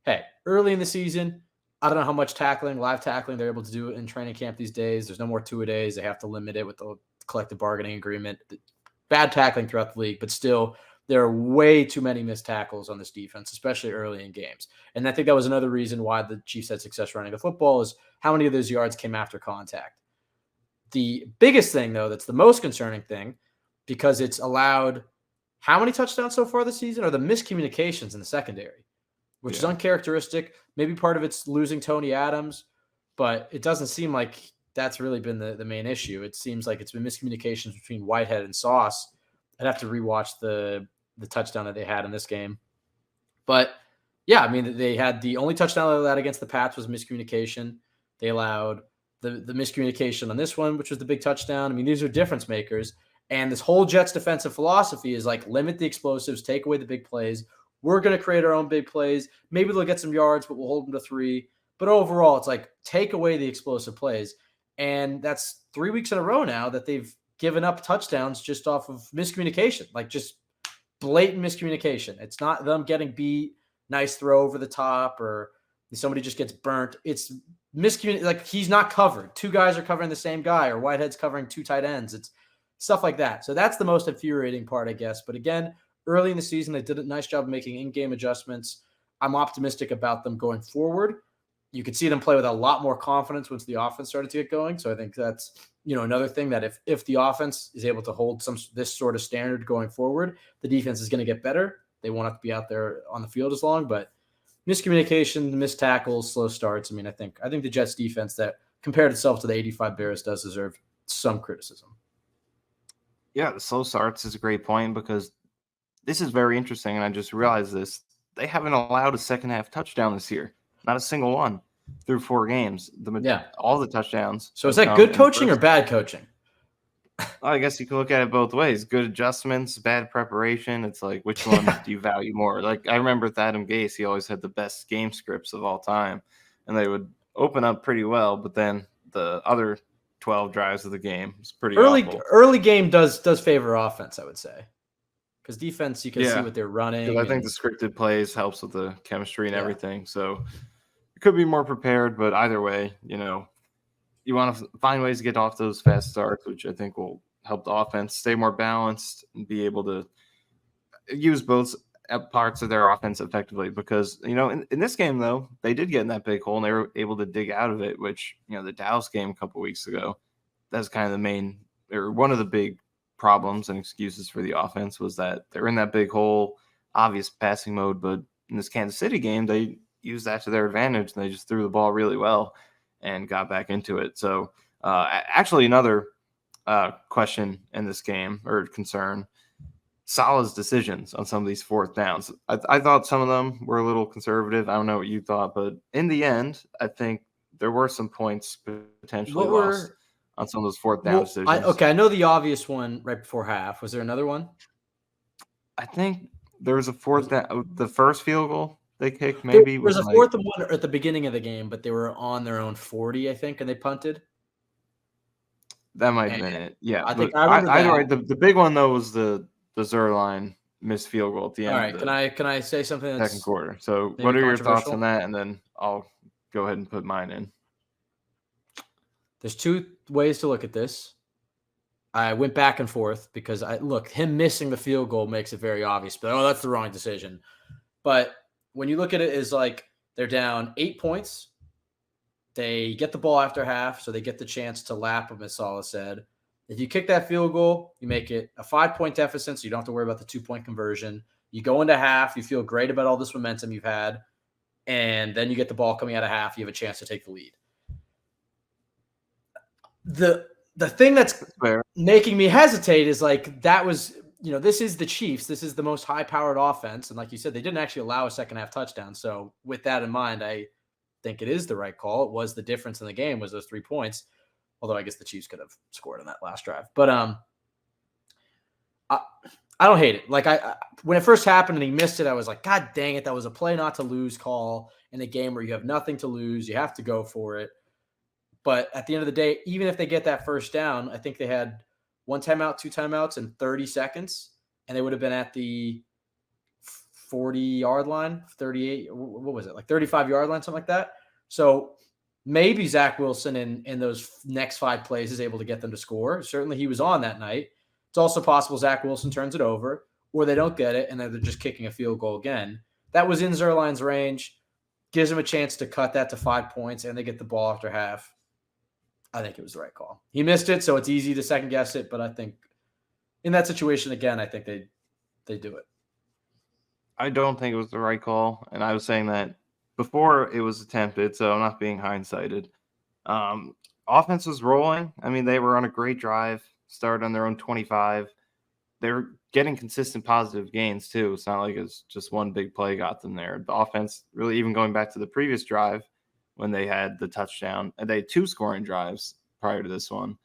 hey, early in the season, I don't know how much live tackling they're able to do in training camp these days. There's no more 2-a-days. They have to limit it with the collective bargaining agreement. Bad tackling throughout the league, but still there are way too many missed tackles on this defense, especially early in games. And I think that was another reason why the Chiefs had success running the football is how many of those yards came after contact. The biggest thing, though, that's the most concerning thing, because it's allowed how many touchdowns so far this season, are the miscommunications in the secondary, which is uncharacteristic. Maybe part of it's losing Tony Adams, but it doesn't seem like that's really been the main issue. It seems like it's been miscommunications between Whitehead and Sauce. I'd have to rewatch the touchdown that they had in this game. But, yeah, I mean, they had the only touchdown they allowed against the Pats was miscommunication. They allowed the miscommunication on this one, which was the big touchdown. I mean, these are difference makers. And this whole Jets defensive philosophy is like limit the explosives, take away the big plays. We're going to create our own big plays. Maybe they'll get some yards, but we'll hold them to 3. But overall, it's like take away the explosive plays. And that's 3 weeks in a row now that they've given up touchdowns just off of miscommunication, like just blatant miscommunication. It's not them getting beat, nice throw over the top, or somebody just gets burnt. It's miscommunication. Like he's not covered. 2 guys are covering the same guy, or Whitehead's covering 2 tight ends. It's stuff like that. So that's the most infuriating part, I guess. But again, early in the season, they did a nice job of making in-game adjustments. I'm optimistic about them going forward. You could see them play with a lot more confidence once the offense started to get going. So I think that's, another thing that if the offense is able to hold this sort of standard going forward, the defense is going to get better. They won't have to be out there on the field as long, but miscommunication, missed tackles, slow starts. I mean, I think the Jets defense that compared itself to the 85 Bears does deserve some criticism. Yeah, the slow starts is a great point because this is very interesting, and I just realized this. They haven't allowed a second-half touchdown this year. Not a single one through 4 games. All the touchdowns. So is that good coaching or bad coaching? I guess you can look at it both ways. Good adjustments, bad preparation. It's like, which one do you value more? Like, I remember with Adam Gase, he always had the best game scripts of all time, and they would open up pretty well, but then the other 12 drives of the game was pretty awful. Early game does favor offense, I would say. Because defense, you can see what they're running. I think the scripted plays helps with the chemistry and everything. So it could be more prepared, but either way, you want to find ways to get off those fast starts, which I think will help the offense stay more balanced and be able to use both parts of their offense effectively. Because, in this game, though, they did get in that big hole and they were able to dig out of it, which, the Dallas game a couple weeks ago, that's kind of the main or one of the big problems and excuses for the offense was that they're in that big hole, obvious passing mode. But in this Kansas City game, they used that to their advantage and they just threw the ball really well and got back into it. So actually another question in this game or concern, Salah's decisions on some of these 4th downs. I thought some of them were a little conservative. I don't know what you thought, but in the end, I think there were some points potentially lost on some of those 4th down decisions. I know the obvious one right before half. Was there another one? I think there was a 4th down. The first field goal they kicked maybe. There was a 4th one at the beginning of the game, but they were on their own 40, I think, and they punted. That might have been it. Yeah. I think But I remember either way, that. the big one, though, was the Zerline missed field goal at the All end right, of the can I say something second that's quarter. So maybe what are your thoughts on controversial? that? And then I'll go ahead and put mine in. There's two ways to look at this. I went back and forth because him missing the field goal makes it very obvious, but that's the wrong decision. But when you look at it as like they're down 8 points, they get the ball after half, so they get the chance to lap them, as Salah said. If you kick that field goal, you make it a 5-point deficit, so you don't have to worry about the 2-point conversion. You go into half, you feel great about all this momentum you've had, and then you get the ball coming out of half, you have a chance to take the lead. The thing that's making me hesitate is like that was, this is the Chiefs. This is the most high-powered offense, and like you said, they didn't actually allow a second-half touchdown. So with that in mind, I think it is the right call. It was the difference in the game was those 3 points, although I guess the Chiefs could have scored on that last drive. But I don't hate it. Like when it first happened and he missed it, I was like, God dang it, that was a play not to lose call in a game where you have nothing to lose. You have to go for it. But at the end of the day, even if they get that first down, I think they had 1 timeout, 2 timeouts, and 30 seconds, and they would have been at the 40-yard line, 38, what was it, like 35-yard line, something like that. So maybe Zack Wilson in those next 5 plays is able to get them to score. Certainly he was on that night. It's also possible Zack Wilson turns it over, or they don't get it, and then they're just kicking a field goal again. That was in Zerline's range, gives them a chance to cut that to 5 points, and they get the ball after half. I think it was the right call. He missed it, so it's easy to second guess it, but I think in that situation, again, I think they do it. I don't think it was the right call, and I was saying that before it was attempted, so I'm not being hindsighted. Offense was rolling. I mean, they were on a great drive, started on their own 25. They were getting consistent positive gains, too. It's not like it's just one big play got them there. The offense, really, even going back to the previous drive when they had the touchdown, and they had 2 scoring drives prior to this one.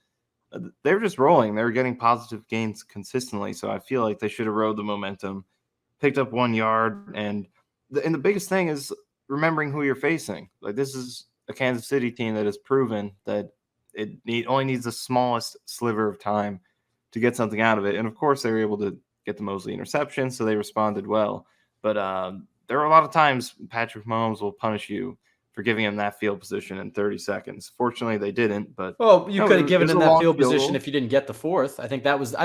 They were just rolling. They were getting positive gains consistently, so I feel like they should have rode the momentum, picked up 1 yard, and the biggest thing is remembering who you're facing. Like, this is a Kansas City team that has proven that it only needs the smallest sliver of time to get something out of it. And, of course, they were able to get the Mosley interception, so they responded well. But there are a lot of times Patrick Mahomes will punish you for giving him that field position in 30 seconds. Fortunately, they didn't. But you could have given him that field position goal. if you didn't get the 4th. I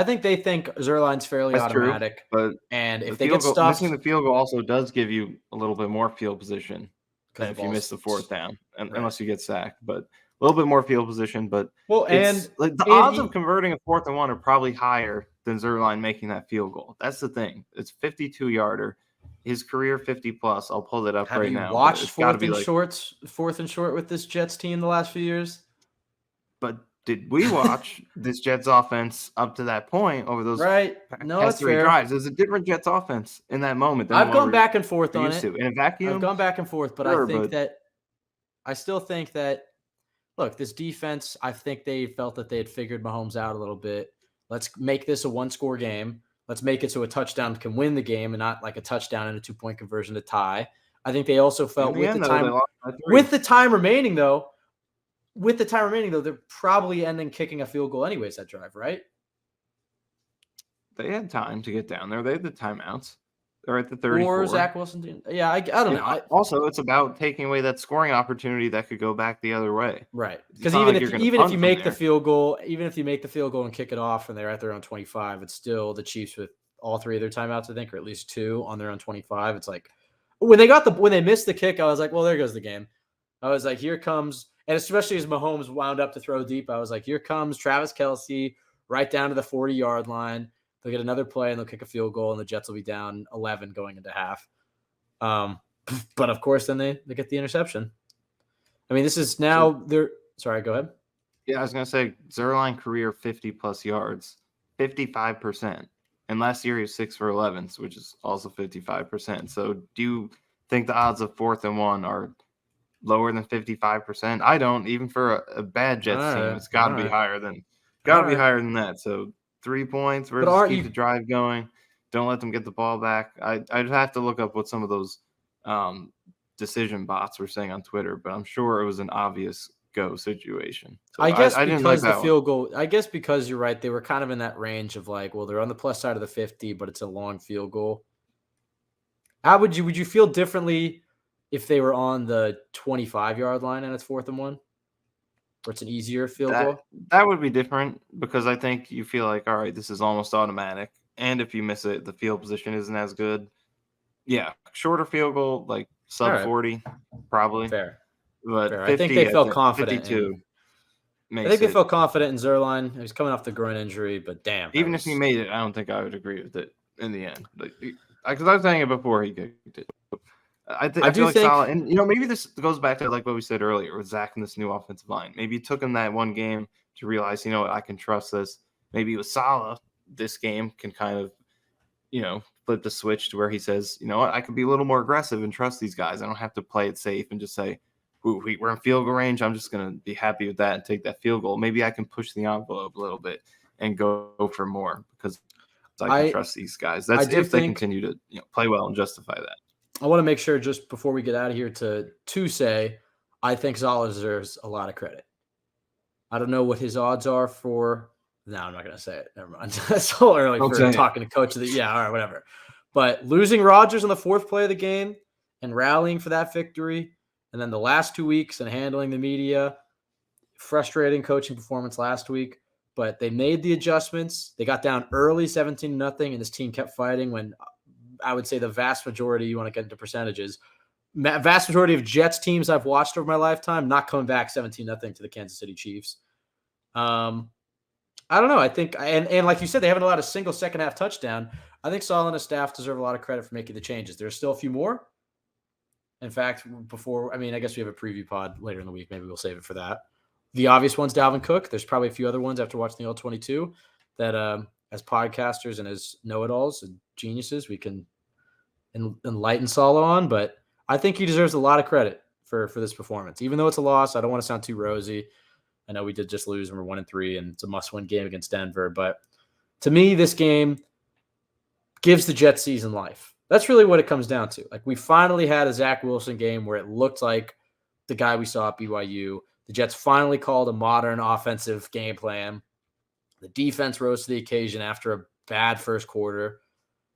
think they think Zerline's fairly That's automatic. True, but and if they get stuffed, missing the field goal also does give you a little bit more field position than if you miss the 4th down, unless you get sacked. But a little bit more field position. But the odds of converting a 4th and 1 are probably higher than Zerline making that field goal. That's the thing. It's 52-yarder. His career 50+. I'll pull it up right now. Have you watched 4th and short with this Jets team the last few years? But did we watch this Jets offense up to that point over those past 3 drives? There's a different Jets offense in that moment. I've gone back and forth on it. In a vacuum, I've gone back and forth, but I still think that, look, this defense, I think they felt that they had figured Mahomes out a little bit. Let's make this a 1-score game. Let's make it so a touchdown can win the game and not like a touchdown and a 2-point conversion to tie. I think they also felt with the time remaining, though, they're probably ending kicking a field goal anyways that drive, right? They had time to get down there. They had the timeouts. They're at the 34. Or Zack Wilson didn't. Yeah, I don't know. Also, it's about taking away that scoring opportunity that could go back the other way. Right. Because even if you make the field goal and kick it off and they're at their own 25, it's still the Chiefs with all 3 of their timeouts, I think, or at least 2 on their own 25. It's like when they missed the kick, I was like, well, there goes the game. I was like, here comes, and especially as Mahomes wound up to throw deep, I was like, here comes Travis Kelce right down to the 40-yard line. They'll get another play and they'll kick a field goal and the Jets will be down 11 going into half. But of course, then they get the interception. I mean, this is now sorry, go ahead. Yeah, I was going to say Zerline career 50+ yards, 55%. And last year he was 6 for 11, which is also 55%. So do you think the odds of 4th and 1 are lower than 55%? I don't. Even for a bad Jets team, it's got to be higher than that. So 3 points versus keep the drive going. Don't let them get the ball back. I'd have to look up what some of those decision bots were saying on Twitter, but I'm sure it was an obvious go situation. So I guess I didn't like because the that one. field goal, I guess because you're right, they were kind of in that range of like, well, they're on the plus side of the 50, but it's a long field goal. How would you feel differently if they were on the 25-yard line and it's 4th and 1? Where it's an easier field That goal? that would be different because I think you feel like, all right, this is almost automatic. And if you miss it, the field position isn't as good. Yeah, shorter field goal, like All sub right, 40, probably. fair, But fair. I think they 50, I felt think confident in 52 makes it. Zerline. He was coming off the groin injury, but damn, that Even if he was made it, I don't think I would agree with it in the end. Because I was saying it before he kicked it. I I feel do like think Salah, and maybe this goes back to like what we said earlier with Zach and this new offensive line. Maybe it took him that one game to realize, what, I can trust this. Maybe with Salah, this game can kind of, flip the switch to where he says, you know what, I could be a little more aggressive and trust these guys. I don't have to play it safe and just say, we're in field goal range. I'm just going to be happy with that and take that field goal. Maybe I can push the envelope a little bit and go for more because I can trust these guys. That's if they continue to play well and justify that. I want to make sure just before we get out of here to say I think Salah deserves a lot of credit. I don't know what his odds are for. No, I'm not going to say it. Never mind. That's so early for talking to coach of the. Yeah, all right, whatever. But losing Rodgers on the 4th play of the game and rallying for that victory, and then the last 2 weeks and handling the media, frustrating coaching performance last week. But they made the adjustments. They got down early, 17-0, and this team kept fighting when I would say the vast majority, you want to get into percentages, vast majority of Jets teams I've watched over my lifetime not coming back 17-0 to the Kansas City Chiefs. I don't know. I think, and like you said, they haven't allowed a single second half touchdown. I think Salah and his staff deserve a lot of credit for making the changes. There's still a few more. In fact, I guess we have a preview pod later in the week. Maybe we'll save it for that. The obvious one's Dalvin Cook. There's probably a few other ones after watching the All-22 that as podcasters and as know-it-alls and geniuses, we can enlighten Salah on. But I think he deserves a lot of credit for this performance. Even though it's a loss, I don't want to sound too rosy. I know we did just lose and we're 1-3 and it's a must-win game against Denver. But to me, this game gives the Jets season life. That's really what it comes down to. Like, we finally had a Zack Wilson game where it looked like the guy we saw at BYU. The Jets finally called a modern offensive game plan. The defense rose to the occasion after a bad first quarter.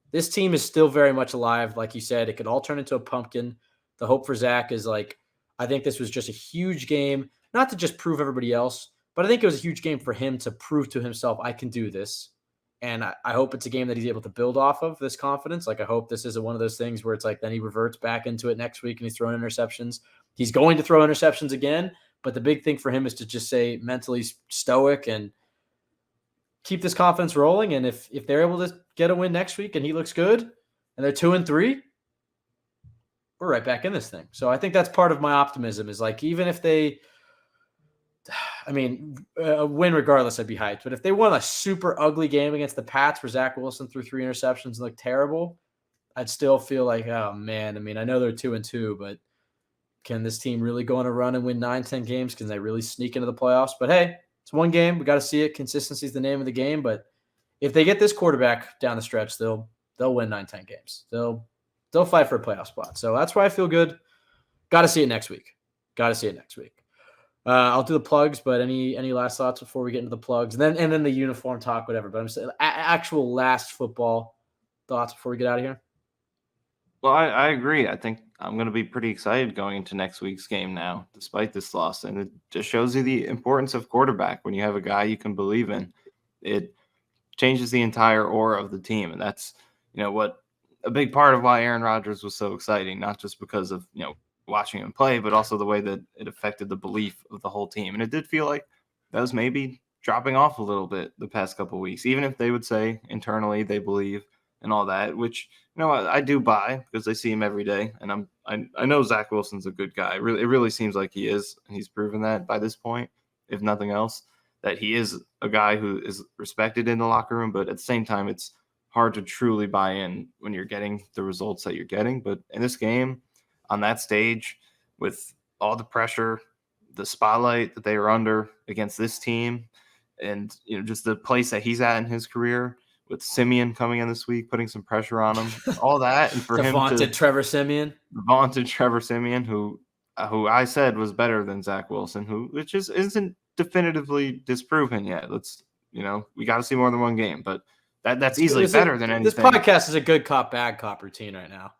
This team is still very much alive. Like you said, it could all turn into a pumpkin. The hope for Zack is I think this was just a huge game, not to just prove everybody else, but I think it was a huge game for him to prove to himself, I can do this. And I hope it's a game that he's able to build off of this confidence. I hope this isn't one of those things where it's then he reverts back into it next week and he's throwing interceptions. He's going to throw interceptions again, but the big thing for him is to just stay mentally stoic and keep this confidence rolling. And if they're able to get a win next week and he looks good and they're 2-3, we're right back in this thing. So I think that's part of my optimism is even if they, a win regardless, I'd be hyped. But if they won a super ugly game against the Pats where Zack Wilson threw 3 interceptions and looked terrible, I'd still feel like, oh, man. I know they're 2-2, but can this team really go on a run and win 9-10 games? Can they really sneak into the playoffs? But, hey, it's one game. We got to see it. Consistency is the name of the game. But if they get this quarterback down the stretch, they'll win 9-10 games. They'll fight for a playoff spot. So that's why I feel good. Got to see it next week. I'll do the plugs, but any last thoughts before we get into the plugs, and then the uniform talk, whatever. But I'm saying actual last football thoughts before we get out of here. Well, I agree. I think I'm going to be pretty excited going into next week's game now, despite this loss, and it just shows you the importance of quarterback. When you have a guy you can believe in, it changes the entire aura of the team, and that's what a big part of why Aaron Rodgers was so exciting, not just because of watching him play, but also the way that it affected the belief of the whole team. And it did feel like that was maybe dropping off a little bit the past couple of weeks, even if they would say internally they believe and all that, which, I do buy because I see him every day. And I know Zack Wilson's a good guy. It really seems like he is. And he's proven that by this point, if nothing else, that he is a guy who is respected in the locker room. But at the same time, it's hard to truly buy in when you're getting the results that you're getting. But in this game, on that stage, with all the pressure, the spotlight that they were under against this team, and just the place that he's at in his career, with Simeon coming in this week, putting some pressure on him, all that, and for him to Trevor Simeon, the vaunted Trevor Simeon, who who I said was better than Zack Wilson, which isn't definitively disproven yet. We got to see more than one game, but that's easily better than anything. This podcast is a good cop, bad cop routine right now.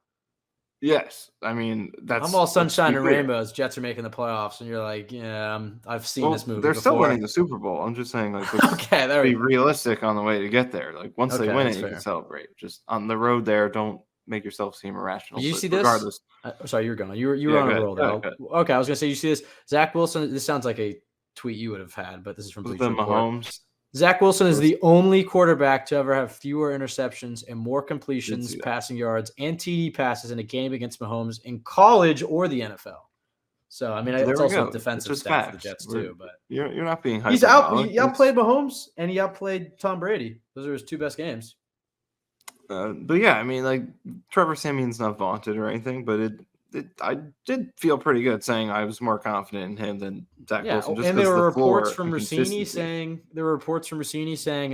Yes, I mean I'm all sunshine and rainbows. Jets are making the playoffs, and you're like, yeah, I've seen this movie. They're before. Still winning the Super Bowl. I'm just saying, like, let's be realistic on the way to get there. Like, once they win it, you can celebrate. Just on the road there, don't make yourself seem irrational. You see this? Sorry, you were going. You were on a roll there. Okay, I was gonna say, you see this? Zack Wilson. This sounds like a tweet you would have had, but this is from Bleacher Report. Mahomes. Zack Wilson is the only quarterback to ever have fewer interceptions and more completions, passing yards, and TD passes in a game against Mahomes in college or the NFL. So, I mean, it's also a defensive stat for the Jets too. But you're not being hyperbolic. He outplayed Mahomes and he outplayed Tom Brady. Those are his two best games. But yeah, I mean, like, Trevor Siemian's not vaunted or anything, but I did feel pretty good saying I was more confident in him than Zack Wilson. And there were reports from Rossini saying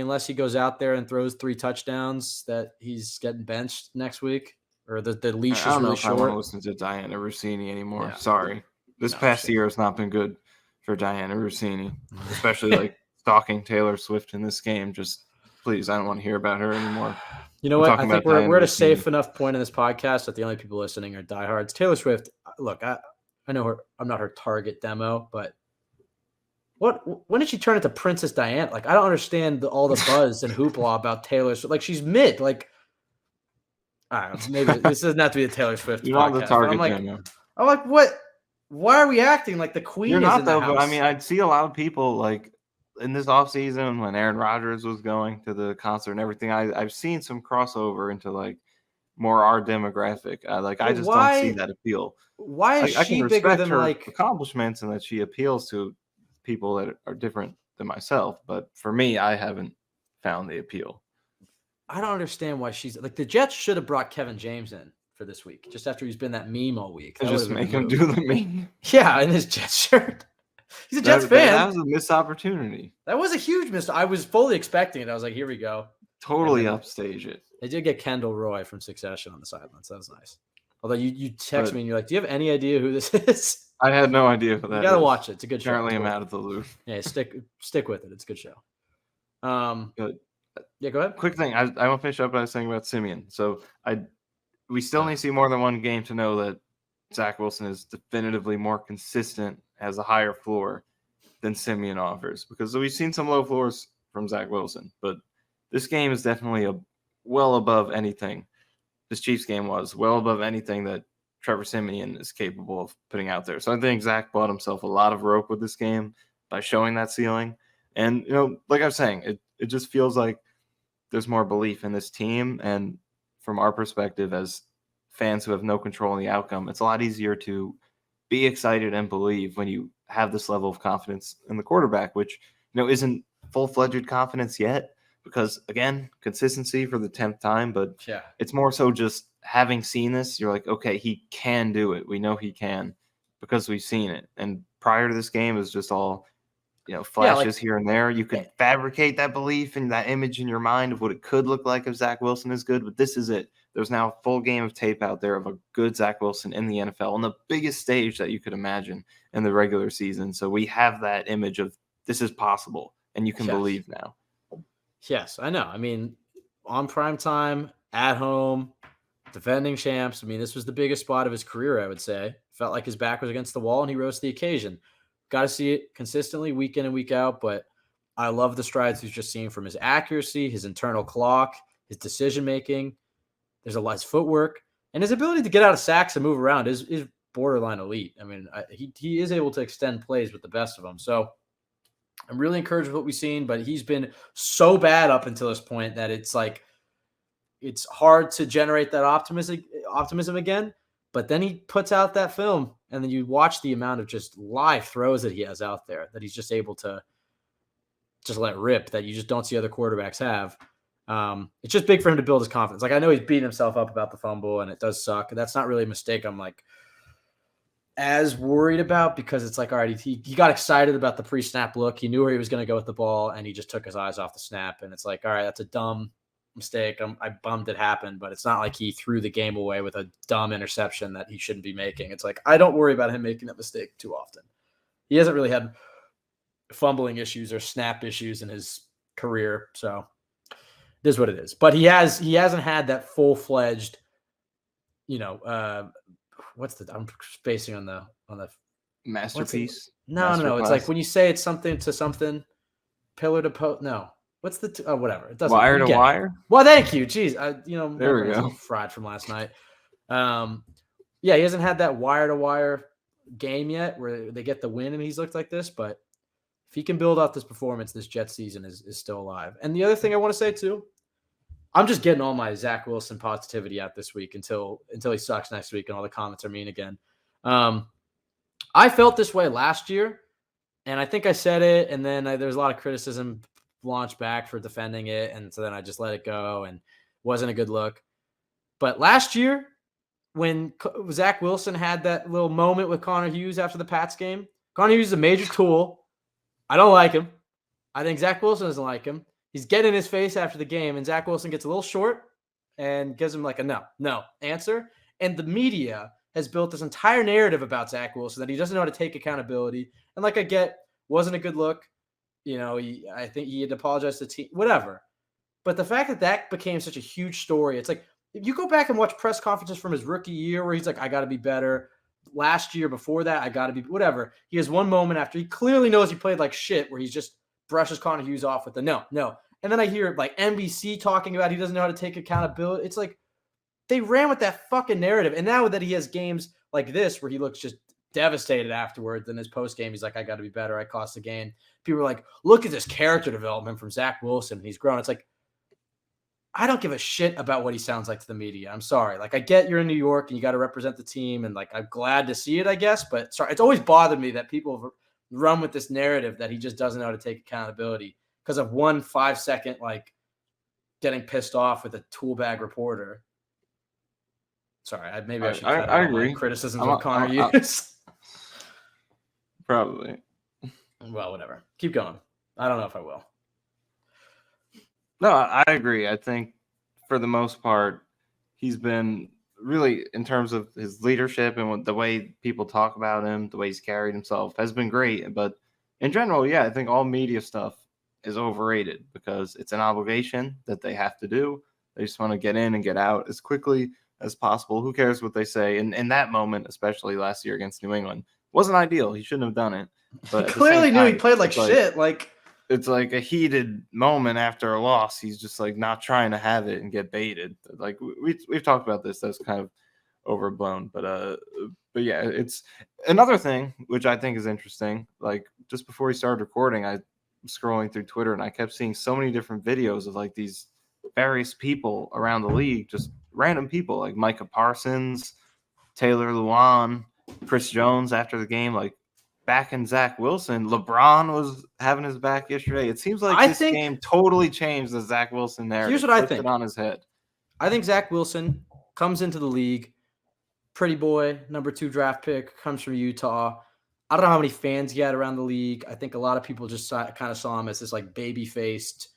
unless he goes out there and throws 3 touchdowns, that he's getting benched next week, or the leash is really short. I don't know if I want to listen to Diana Rossini anymore. Yeah. Sorry, this past year has not been good for Diana Rossini, especially like stalking Taylor Swift in this game. Just please, I don't want to hear about her anymore. You know what? I think we're at a safe enough point in this podcast that the only people listening are diehards. Taylor Swift, look, I know her. I'm not her target demo, but when did she turn into Princess Diana? Like, I don't understand all the buzz and hoopla about Taylor Swift. Like, she's mid. Like, I don't know. Maybe this doesn't have to be the Taylor Swift You're podcast. Not the target demo. I'm like, what? Why are we acting like the queen? You're is not in though. The house? But I mean, I'd see a lot of people like. In this offseason, when Aaron Rodgers was going to the concert and everything, I've seen some crossover into like more our demographic. I just don't see that appeal. Why is she bigger than her accomplishments and that she appeals to people that are different than myself? But for me, I haven't found the appeal. I don't understand why she's like the Jets should have brought Kevin James in for this week, just after he's been that meme all week. Just make him do the meme. Yeah, in his Jets shirt. He's a Jets fan. That was a missed opportunity. That was a huge miss. I was fully expecting it. I was like, here we go. Totally upstage it. They did get Kendall Roy from Succession on the sidelines. That was nice. Although you text me and you're like, do you have any idea who this is? I had no idea who that is. You got to watch it. It's a good show. Apparently I'm out of the loop. Yeah, stick with it. It's a good show. Good. Yeah, go ahead. Quick thing. I want to finish up what I was saying about Siemian. So we still need to see more than one game to know that Zack Wilson is definitively more consistent, has a higher floor than Siemian offers, because we've seen some low floors from Zack Wilson, but this game is definitely well above anything. This Chiefs game was well above anything that Trevor Siemian is capable of putting out there. So I think Zack bought himself a lot of rope with this game by showing that ceiling. And, like I was saying, it just feels like there's more belief in this team. And from our perspective as fans who have no control in the outcome, it's a lot easier to be excited and believe when you have this level of confidence in the quarterback, which, isn't full-fledged confidence yet, because again, consistency for the 10th time, but yeah, it's more so just having seen this, you're like, okay, he can do it. We know he can because we've seen it. And prior to this game, it was just all, flashes here and there. You could fabricate that belief and that image in your mind of what it could look like if Zack Wilson is good, but this is it. There's now a full game of tape out there of a good Zack Wilson in the NFL on the biggest stage that you could imagine in the regular season. So we have that image of this is possible, and you can believe now. Yes, I know. I mean, on prime time, at home, defending champs. I mean, this was the biggest spot of his career, I would say. Felt like his back was against the wall, and he rose to the occasion. Got to see it consistently week in and week out, but I love the strides we've just seen from his accuracy, his internal clock, his decision-making. There's a lot of footwork, and his ability to get out of sacks and move around is borderline elite. I mean, he is able to extend plays with the best of them. So I'm really encouraged with what we've seen, but he's been so bad up until this point that it's like it's hard to generate that optimism again. But then he puts out that film, and then you watch the amount of just live throws that he has out there that he's just able to just let rip that you just don't see other quarterbacks have. It's just big for him to build his confidence. Like, I know he's beating himself up about the fumble, and it does suck. That's not really a mistake I'm like as worried about, because it's like, all right, he got excited about the pre-snap look. He knew where he was going to go with the ball, and he just took his eyes off the snap. And it's like, all right, that's a dumb mistake. I bummed it happened, but it's not like he threw the game away with a dumb interception that he shouldn't be making. It's like, I don't worry about him making that mistake too often. He hasn't really had fumbling issues or snap issues in his career. So it is what it is. But he hasn't had that full-fledged, I'm spacing on the masterpiece. No. It's like when you say it's something to something, pillar to post. No. What's the whatever? It doesn't wire to wire. Well, thank you. Jeez, there we go. Fried from last night. He hasn't had that wire to wire game yet where they get the win and he's looked like this. But if he can build off this performance, this Jets season is still alive. And the other thing I want to say too, I'm just getting all my Zack Wilson positivity out this week until he sucks next week and all the comments are mean again. I felt this way last year, and I think I said it, and then there's a lot of criticism launched back for defending it, and so then I just let it go, and wasn't a good look. But last year, when Zack Wilson had that little moment with Connor Hughes after the Pats game, Connor Hughes is a major tool. I don't like him. I think Zack Wilson doesn't like him. He's getting in his face after the game, and Zack Wilson gets a little short and gives him like a no answer. And the media has built this entire narrative about Zack Wilson that he doesn't know how to take accountability. And like I get, wasn't a good look. I think he had to apologize to the team, whatever. But the fact that became such a huge story, it's like, if you go back and watch press conferences from his rookie year where he's like, I got to be better. Last year before that, I got to be whatever. He has one moment after he clearly knows he played like shit where he's just brushes Connor Hughes off with the no. And then I hear like NBC talking about he doesn't know how to take accountability. It's like they ran with that fucking narrative. And now that he has games like this where he looks just devastated afterwards, in his post game, he's like, I got to be better. I cost the game. People are like, look at this character development from Zack Wilson. And he's grown. It's like, I don't give a shit about what he sounds like to the media. I'm sorry. Like, I get you're in New York and you got to represent the team. And like, I'm glad to see it, I guess. But sorry, it's always bothered me that people run with this narrative that he just doesn't know how to take accountability because of 1 5-second, like getting pissed off with a tool bag reporter. Sorry, maybe I should cut I agree. Criticisms of Connor Hughes. Probably. Well, whatever. Keep going. I don't know if I will. No, I agree. I think for the most part, he's been really, in terms of his leadership and the way people talk about him, the way he's carried himself, has been great. But in general, yeah, I think all media stuff is overrated because it's an obligation that they have to do. They just want to get in and get out as quickly as possible. Who cares what they say? And in that moment, especially last year against New England, wasn't ideal. He shouldn't have done it. But he clearly knew he played like shit. It's like a heated moment after a loss. He's just like not trying to have it and get baited. Like we've talked about this. That's kind of overblown. But yeah, it's another thing which I think is interesting. Like just before we started recording, I was scrolling through Twitter and I kept seeing so many different videos of like these various people around the league, just random people like Micah Parsons, Taylor Lewan, Chris Jones after the game, like backing Zack Wilson. LeBron was having his back yesterday. It seems like this game totally changed the Zack Wilson narrative. Here's what I think. It on his head. I think Zack Wilson comes into the league, pretty boy, number 2 draft pick, comes from Utah. I don't know how many fans he had around the league. I think a lot of people just kind of saw him as this like baby-faced.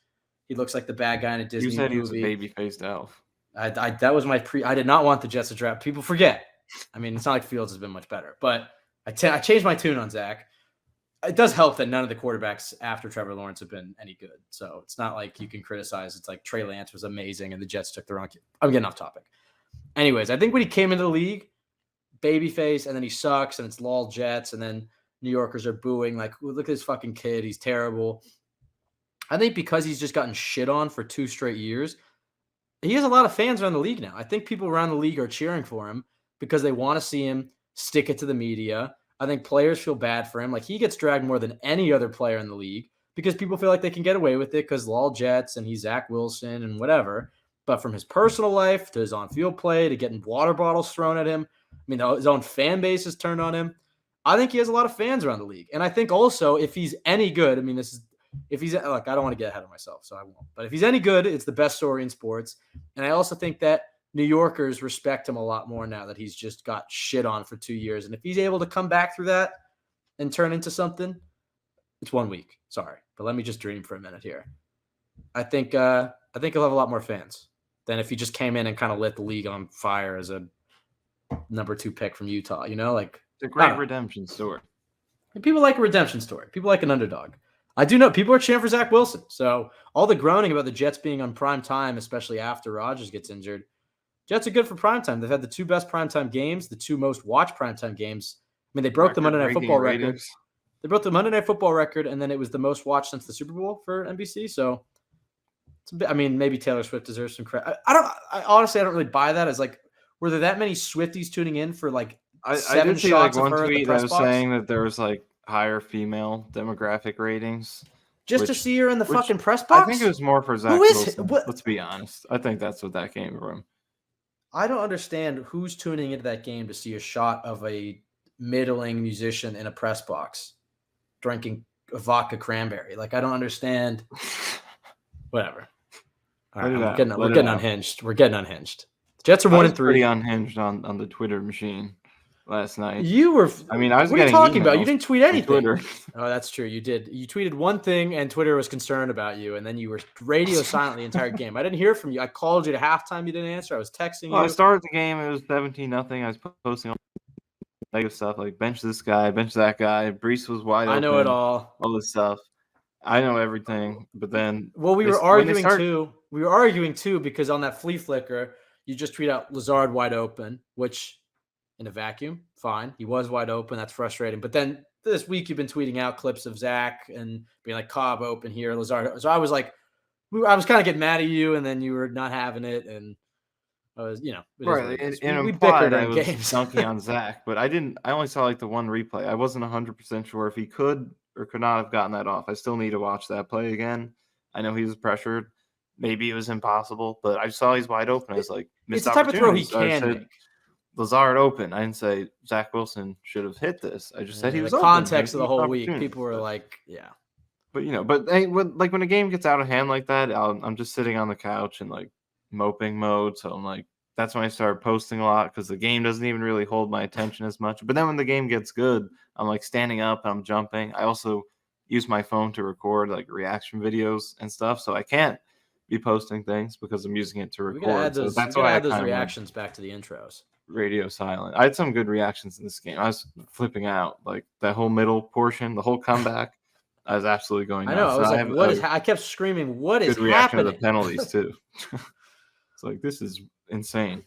He looks like the bad guy in a Disney movie. You said he was a baby-faced elf. That was my I did not want the Jets to draft. People forget. I mean, it's not like Fields has been much better, but I changed my tune on Zack. It does help that none of the quarterbacks after Trevor Lawrence have been any good. So it's not like you can criticize. It's like Trey Lance was amazing and the Jets took the wrong. I'm getting off topic. Anyways, I think when he came into the league, babyface, and then he sucks, and it's lol Jets, and then New Yorkers are booing like, look at this fucking kid, he's terrible. I think because he's just gotten shit on for 2 straight years, he has a lot of fans around the league now. I think people around the league are cheering for him because they want to see him stick it to the media. I think players feel bad for him. Like he gets dragged more than any other player in the league because people feel like they can get away with it because lol Jets and he's Zack Wilson and whatever. But from his personal life to his on-field play to getting water bottles thrown at him, I mean, his own fan base is turned on him. I think he has a lot of fans around the league. And I think also if he's any good, I mean, if he's like, I don't want to get ahead of myself, so I won't. But if he's any good, it's the best story in sports. And I also think that New Yorkers respect him a lot more now that he's just got shit on for 2 years. And if he's able to come back through that and turn into something, it's 1 week. Sorry. But let me just dream for a minute here. I think I think he'll have a lot more fans than if he just came in and kind of lit the league on fire as a number 2 pick from Utah. Like it's a great redemption story. People like a redemption story. People like an underdog. I do know people are cheering for Zack Wilson. So all the groaning about the Jets being on prime time, especially after Rodgers gets injured, Jets are good for prime time. They've had the 2 best primetime games, the 2 most watched primetime games. I mean, they broke the Monday Night Football record. They broke the Monday Night Football record, and then it was the most watched since the Super Bowl for NBC. So, maybe Taylor Swift deserves some credit. I honestly don't really buy that as were there that many Swifties tuning in for I 7 did see shots of one her at the tweet press that was box? saying that there was higher female demographic ratings. Just to see her in the fucking press box? I think it was more for Zack Wilson. Let's be honest. I think that's what that came from. I don't understand who's tuning into that game to see a shot of a middling musician in a press box drinking a vodka cranberry. I don't understand. Whatever. All right, we're getting unhinged. We're getting unhinged. The Jets are 1-3. Pretty unhinged on the Twitter machine last night. You were. I mean, I was. What are you talking about? You didn't tweet anything. Twitter. Oh, that's true. You did. You tweeted one thing, and Twitter was concerned about you, and then you were radio silent the entire game. I didn't hear from you. I called you at halftime. You didn't answer. I was texting you. I started the game. It was 17-0. I was posting all negative stuff like bench this guy, bench that guy. Brees was wide open. I know it all. All this stuff. I know everything. But then, we were arguing too. We were arguing too because on that flea flicker, you just tweet out Lazard wide open, which in a vacuum, fine. He was wide open. That's frustrating. But then this week you've been tweeting out clips of Zach and being like Cobb open here, Lazard. So I was kind of getting mad at you, and then you were not having it, and I was, right. And we bickered I was dunking on Zach, but I only saw the one replay. I wasn't 100% sure if he could or could not have gotten that off. I still need to watch that play again. I know he was pressured. Maybe it was impossible, but I saw he's wide open. I was like, it's the type of throw he can make. Lazard open. I didn't say Zack Wilson should have hit this. I just said he was the open. Context of the whole week. People were like, yeah. But when a game gets out of hand like that, I'm just sitting on the couch in moping mode. So I'm that's when I started posting a lot because the game doesn't even really hold my attention as much. But then when the game gets good, I'm standing up and I'm jumping. I also use my phone to record reaction videos and stuff. So I can't be posting things because I'm using it to record. So that's why I add those reactions back to the intros. Radio silent. I had some good reactions in this game. I was flipping out that whole middle portion, the whole comeback. I was absolutely going nuts. I know. I was I kept screaming, "What is happening?" Good reaction to the penalties too. It's this is insane.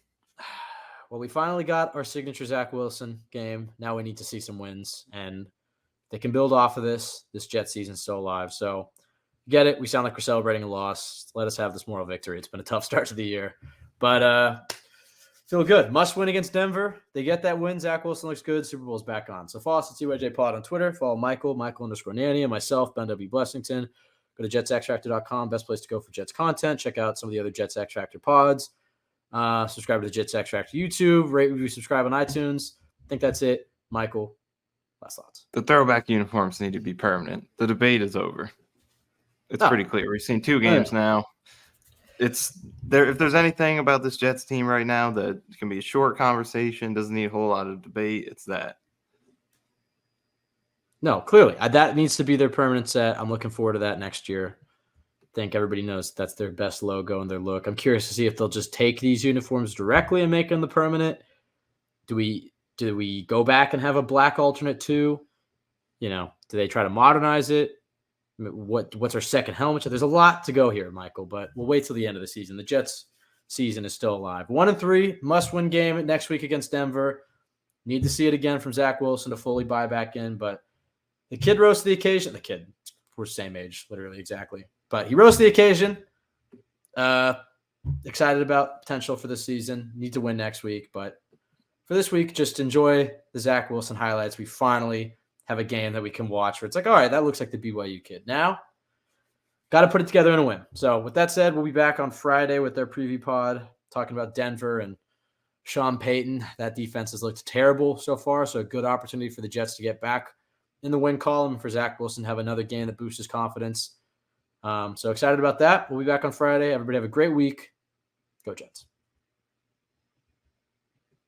Well, we finally got our signature Zack Wilson game. Now we need to see some wins, and they can build off of this. This Jet season's still alive, so get it. We sound like we're celebrating a loss. Let us have this moral victory. It's been a tough start to the year, but feel good. Must win against Denver. They get that win. Zack Wilson looks good. Super Bowl's back on. So follow us at CYJ Pod on Twitter. Follow Michael_Nania, myself, Ben W. Blessington. Go to jetsxfactor.com. Best place to go for Jets content. Check out some of the other Jets X Factor pods. Subscribe to the Jets X Factor YouTube. Rate, review, subscribe on iTunes. I think that's it. Michael, last thoughts. The throwback uniforms need to be permanent. The debate is over. It's pretty clear. We've seen 2 games now. It's there. If there's anything about this Jets team right now that can be a short conversation, doesn't need a whole lot of debate, it's that. No, clearly that needs to be their permanent set. I'm looking forward to that next year. I think everybody knows that's their best logo and their look. I'm curious to see if they'll just take these uniforms directly and make them the permanent. Do we go back and have a black alternate too? Do they try to modernize it? What's our second helmet? There's a lot to go here, Michael, but we'll wait till the end of the season. The Jets season is still alive. 1-3, must-win game next week against Denver. Need to see it again from Zack Wilson to fully buy back in, but the kid rose to the occasion. The kid, we're same age, literally, exactly. But he rose to the occasion. Excited about potential for this season. Need to win next week, but for this week, just enjoy the Zack Wilson highlights. We finally have a game that we can watch where it's all right, that looks like the BYU kid. Now, got to put it together in a win. So with that said, we'll be back on Friday with their preview pod, talking about Denver and Sean Payton. That defense has looked terrible so far, so a good opportunity for the Jets to get back in the win column and for Zack Wilson to have another game that boosts his confidence. So excited about that. We'll be back on Friday. Everybody have a great week. Go Jets.